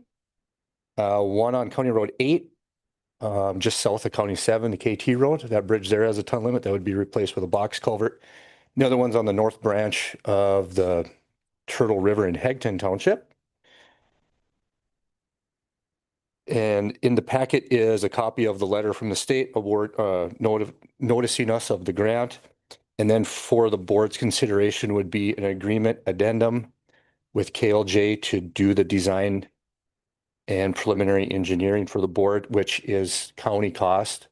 One on County Road 8, just south of County 7, the KT Road. That bridge there has a ton limit that would be replaced with a box culvert. The other one's on the north branch of the Turtle River in Hegton Township. And in the packet is a copy of the letter from the state award noticing us of the grant. And then for the board's consideration would be an agreement addendum with KLJ to do the design and preliminary engineering for the board, which is county cost.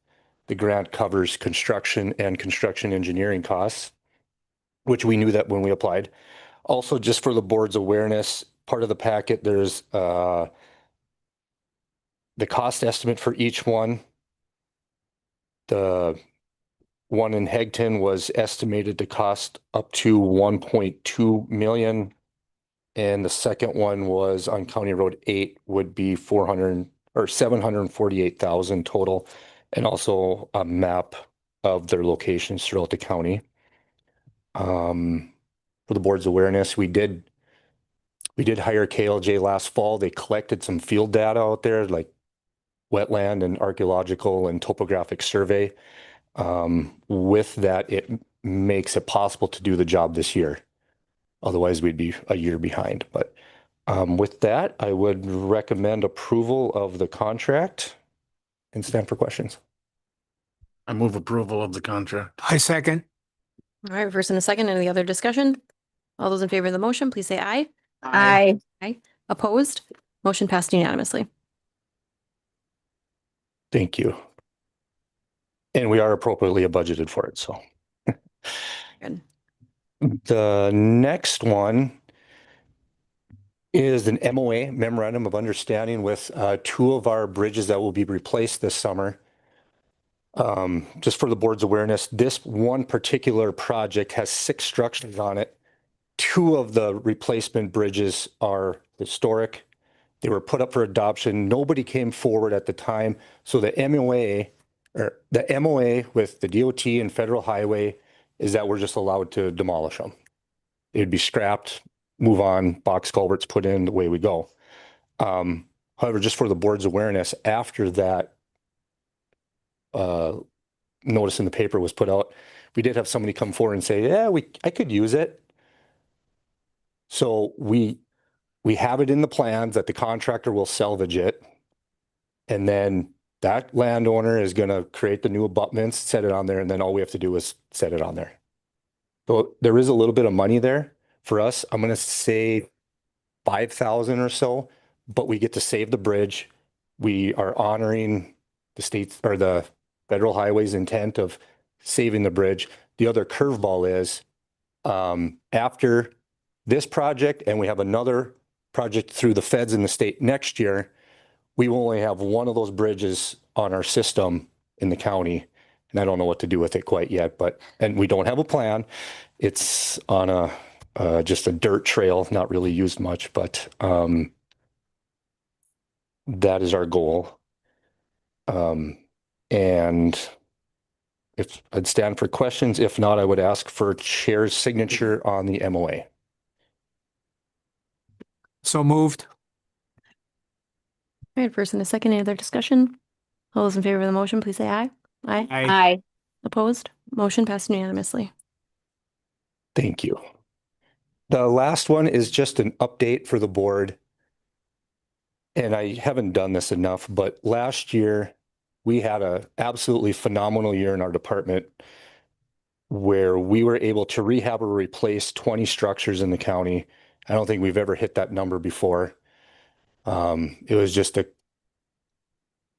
The grant covers construction and construction engineering costs, which we knew that when we applied. Also, just for the board's awareness, part of the packet, there's the cost estimate for each one. The one in Hegton was estimated to cost up to 1.2 million. And the second one was on County Road 8 would be 748,000 total, and also a map of their locations throughout the county. For the board's awareness, we did hire KLJ last fall. They collected some field data out there, like wetland and archaeological and topographic survey. With that, it makes it possible to do the job this year. Otherwise, we'd be a year behind. But with that, I would recommend approval of the contract and stand for questions. I move approval of the contract. I second. All right, first and a second, any other discussion? All those in favor of the motion, please say aye. Aye. Opposed? Motion passed unanimously. Thank you. And we are appropriately budgeted for it, so. Good. The next one is an MOA, Memorandum of Understanding, with two of our bridges that will be replaced this summer. Just for the board's awareness, this one particular project has 6 structures on it. 2 of the replacement bridges are historic. They were put up for adoption. Nobody came forward at the time. So the MOA with the DOT and Federal Highway is that we're just allowed to demolish them. It'd be scrapped, move on, box culverts put in, the way we go. However, just for the board's awareness, after that notice in the paper was put out, we did have somebody come forward and say, yeah, I could use it. So we have it in the plans that the contractor will salvage it. And then that landowner is going to create the new abutments, set it on there, and then all we have to do is set it on there. So there is a little bit of money there for us. I'm going to say 5,000 or so, but we get to save the bridge. We are honoring the state's or the Federal Highway's intent of saving the bridge. The other curveball is after this project, and we have another project through the feds in the state next year, we will only have one of those bridges on our system in the county. And I don't know what to do with it quite yet, and we don't have a plan. It's on just a dirt trail, not really used much, but that is our goal. And if I'd stand for questions, if not, I would ask for chair's signature on the MOA. So moved. All right, first and a second, any other discussion? All those in favor of the motion, please say aye. Aye. Aye. Opposed? Motion passed unanimously. Thank you. The last one is just an update for the board. And I haven't done this enough, but last year we had an absolutely phenomenal year in our department where we were able to rehab or replace 20 structures in the county. I don't think we've ever hit that number before. It was just a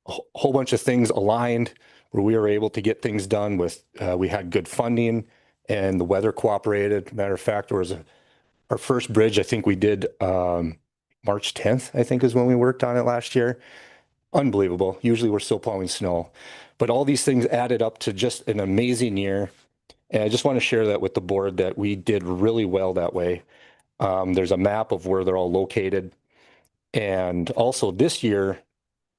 whole bunch of things aligned where we were able to get things done with, we had good funding and the weather cooperated. Matter of fact, there was our first bridge, I think we did March 10th, I think is when we worked on it last year. Unbelievable. Usually we're still plowing snow, but all these things added up to just an amazing year. And I just want to share that with the board that we did really well that way. There's a map of where they're all located. And also this year,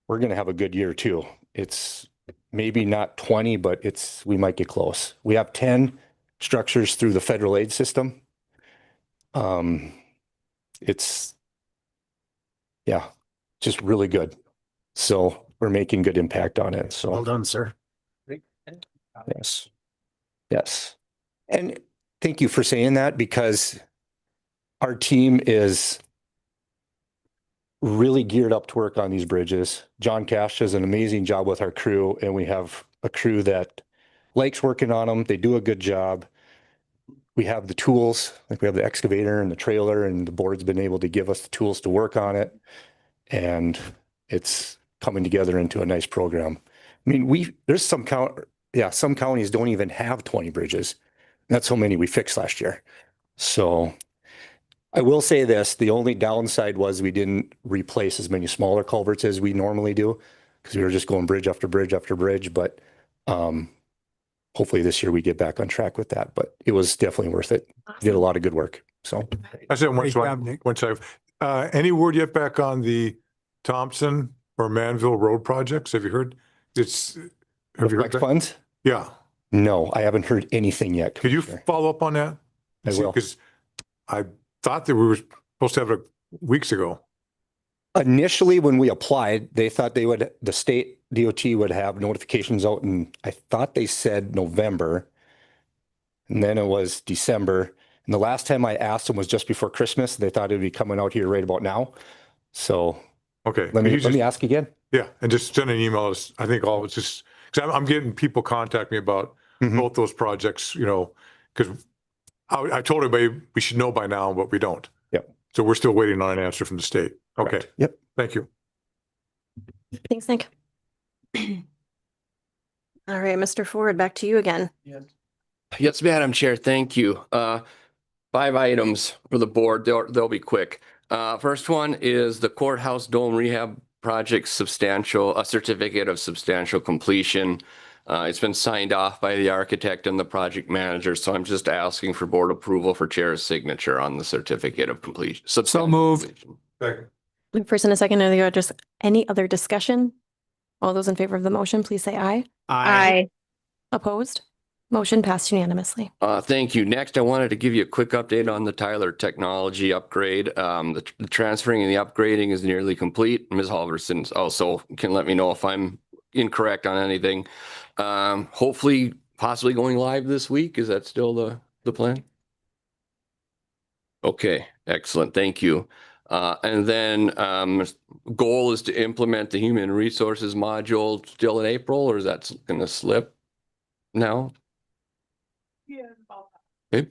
we're going to have a good year too. It's maybe not 20, but we might get close. We have 10 structures through the federal aid system. It's, yeah, just really good. So we're making good impact on it. So Well done, sir. yes. Yes. And thank you for saying that, because our team is really geared up to work on these bridges. John Cash does an amazing job with our crew, and we have a crew that likes working on them. They do a good job. We have the tools, like we have the excavator and the trailer, and the board's been able to give us the tools to work on it. And it's coming together into a nice program. I mean, there's some counties don't even have 20 bridges. That's how many we fixed last year. So I will say this, the only downside was we didn't replace as many smaller culverts as we normally do, because we were just going bridge after bridge after bridge. But hopefully this year we get back on track with that. But it was definitely worth it. Did a lot of good work. So I said Great job, Nick. any word yet back on the Thompson or Manville Road projects? Have you heard? Have you heard flex that? funds? Yeah. No, I haven't heard anything yet. Could you Commissioner. follow up on that? I will. Because I thought that we were supposed to have it weeks ago. Initially, when we applied, they thought the state DOT would have notifications out, and I thought they said November, and then it was December. And the last time I asked them was just before Christmas. They thought it'd be coming out here right about now. So Okay. let me ask again. Yeah, and just send an email. I think all it's just Because I'm getting people contact me about Mhm. both those projects, you know, because I told everybody we should know by now, but we don't. Yep. So we're still waiting on an answer from the state. Okay, Correct. Yep. thank you. Thanks, Nick. All right, Mr. Ford, back to you again. Yes, Madam Chair, thank you. 5 items for the board. They'll be quick. First one is the courthouse dome rehab project a certificate of substantial completion. It's been signed off by the architect and the project manager, so I'm just asking for board approval for chair's signature on the certificate of completion. So moved. Second. First and a second, any other discussion? All those in favor of the motion, please say aye. Aye. Opposed? Motion passed unanimously. Thank you. Next, I wanted to give you a quick update on the Tyler technology upgrade. The transferring and the upgrading is nearly complete. Ms. Halverson also can let me know if I'm incorrect on anything. Hopefully, possibly going live this week. Is that still the plan? Okay, excellent. Thank you. And then goal is to implement the human resources module still in April, or is that going to slip now? Okay.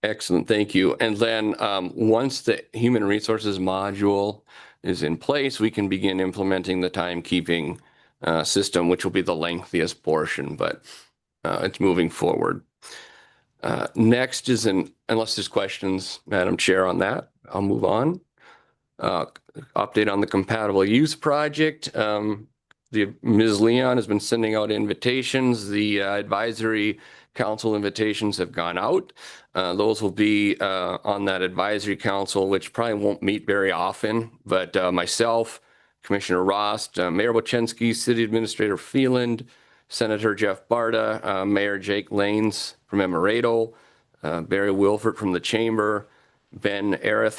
Excellent, thank you. And then once the human resources module is in place, we can begin implementing the timekeeping system, which will be the lengthiest portion, but it's moving forward. Next is unless there's questions, Madam Chair, on that, I'll move on. Update on the compatible use project. Ms. Leon has been sending out invitations. The advisory council invitations have gone out. Those will be on that advisory council, which probably won't meet very often, but myself, Commissioner Rost, Mayor Wojcinski, City Administrator Phelan, Senator Jeff Barta, Mayor Jake Lanes from Emerado, Barry Wilford from the Chamber, Ben Arith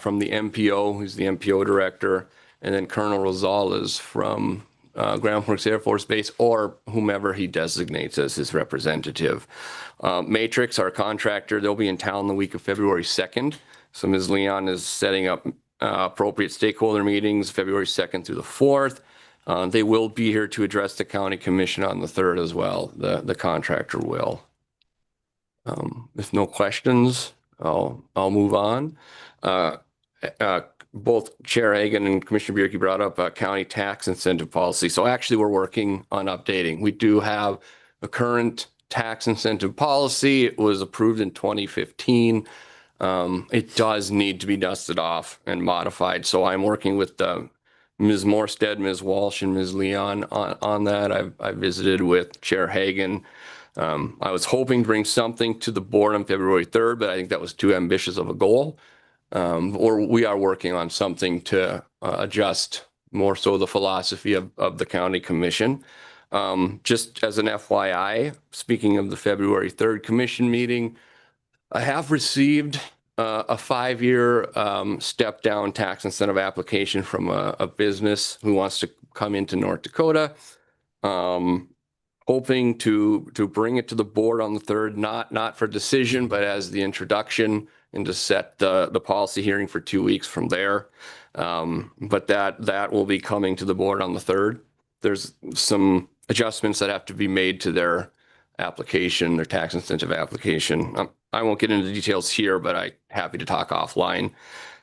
from the MPO, who's the MPO director, and then Colonel Rosales from Grand Forks Air Force Base, or whomever he designates as his representative. Matrix, our contractor, they'll be in town the week of February 2nd. So Ms. Leon is setting up appropriate stakeholder meetings February 2nd through the 4th. They will be here to address the county commission on the 3rd as well. The contractor will. If no questions, I'll move on. Both Chair Hagan and Commissioner Bierke brought up a county tax incentive policy. So actually we're working on updating. We do have a current tax incentive policy. It was approved in 2015. It does need to be dusted off and modified. So I'm working with Ms. Morstead, Ms. Walsh, and Ms. Leon on that. I visited with Chair Hagan. I was hoping to bring something to the board on February 3rd, but I think that was too ambitious of a goal. Or we are working on something to adjust more so the philosophy of the county commission. Just as an FYI, speaking of the February 3rd commission meeting, I have received a 5-year step down tax incentive application from a business who wants to come into North Dakota. Hoping to bring it to the board on the 3rd, not for decision, but as the introduction, and to set the policy hearing for 2 weeks from there. But that will be coming to the board on the 3rd. There's some adjustments that have to be made to their application, their tax incentive application. I won't get into details here, but I'm happy to talk offline.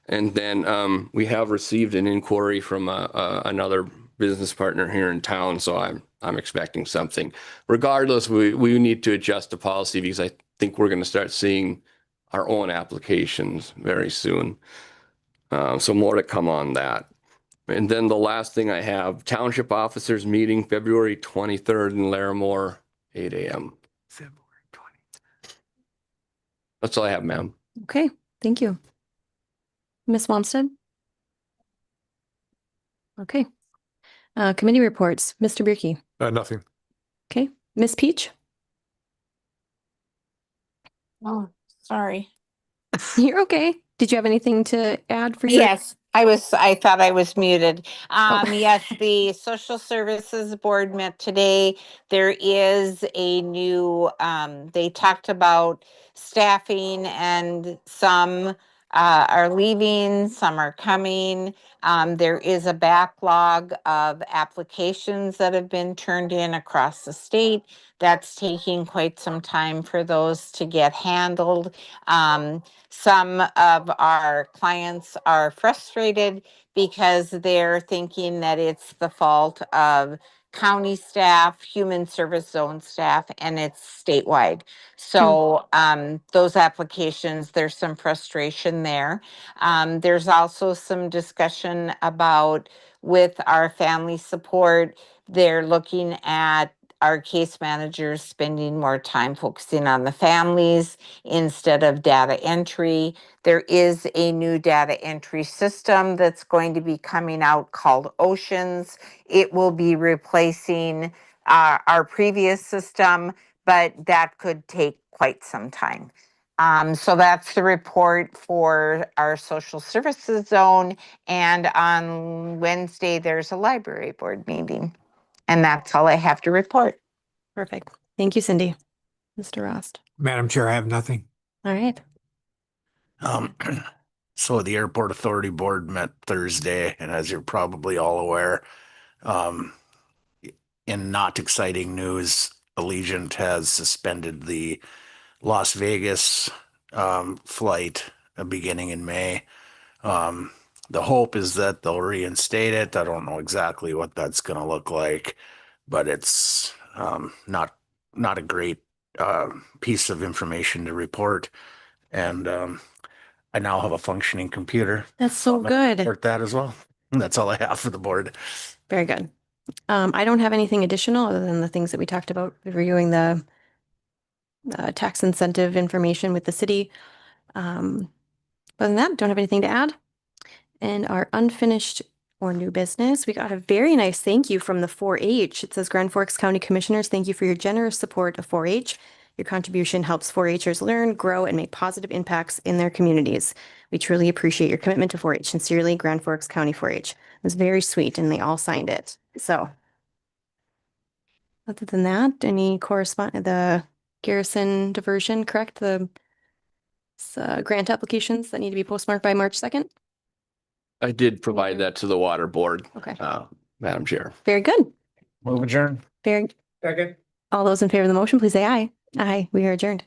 And then we have received an inquiry from another business partner here in town, so I'm expecting something. Regardless, we need to adjust the policy because I think we're going to start seeing our own applications very soon. So more to come on that. And then the last thing I have, township officers meeting February 23rd in Larimore, 8 a.m. February 23rd. That's all I have, ma'am. Okay, thank you. Ms. Wamstead? Okay. Committee reports, Mr. Bierke. Nothing. Okay, Ms. Peach? Oh, sorry. You're okay. Did you have anything to add for your? Yes, I thought I was muted. Yes, the Social Services Board met today. There is a new, they talked about staffing and some are leaving, some are coming. There is a backlog of applications that have been turned in across the state. That's taking quite some time for those to get handled. Some of our clients are frustrated because they're thinking that it's the fault of county staff, human service zone staff, and it's statewide. So those applications, there's some frustration there. There's also some discussion about with our family support, they're looking at our case managers spending more time focusing on the families instead of data entry. There is a new data entry system that's going to be coming out called Oceans. It will be replacing our previous system, but that could take quite some time. So that's the report for our social services zone. And on Wednesday, there's a library board meeting. And that's all I have to report. Perfect. Thank you, Cindy. Mr. Rost. Madam Chair, I have nothing. All right. So the Airport Authority Board met Thursday, and as you're probably all aware, in not exciting news, Allegiant has suspended the Las Vegas flight beginning in May. The hope is that they'll reinstate it. I don't know exactly what that's going to look like, but it's not a great piece of information to report. And I now have a functioning computer. That's so I'm gonna good. report that as well. And that's all I have for the board. Very good. I don't have anything additional other than the things that we talked about, reviewing the tax incentive information with the city. Other than that, don't have anything to add. And our unfinished or new business, we got a very nice thank you from the 4-H. It says Grand Forks County Commissioners, thank you for your generous support of 4-H. Your contribution helps 4-Hers learn, grow, and make positive impacts in their communities. We truly appreciate your commitment to 4-H. Sincerely, Grand Forks County 4-H. It was very sweet, and they all signed it. So, other than that, any the Garrison diversion, correct? The grant applications that need to be postmarked by March 2nd? I did provide that to the water board, Okay. Madam Chair. Very good. Move adjourned. Very. Second. All those in favor of the motion, please say aye. Aye. We are adjourned.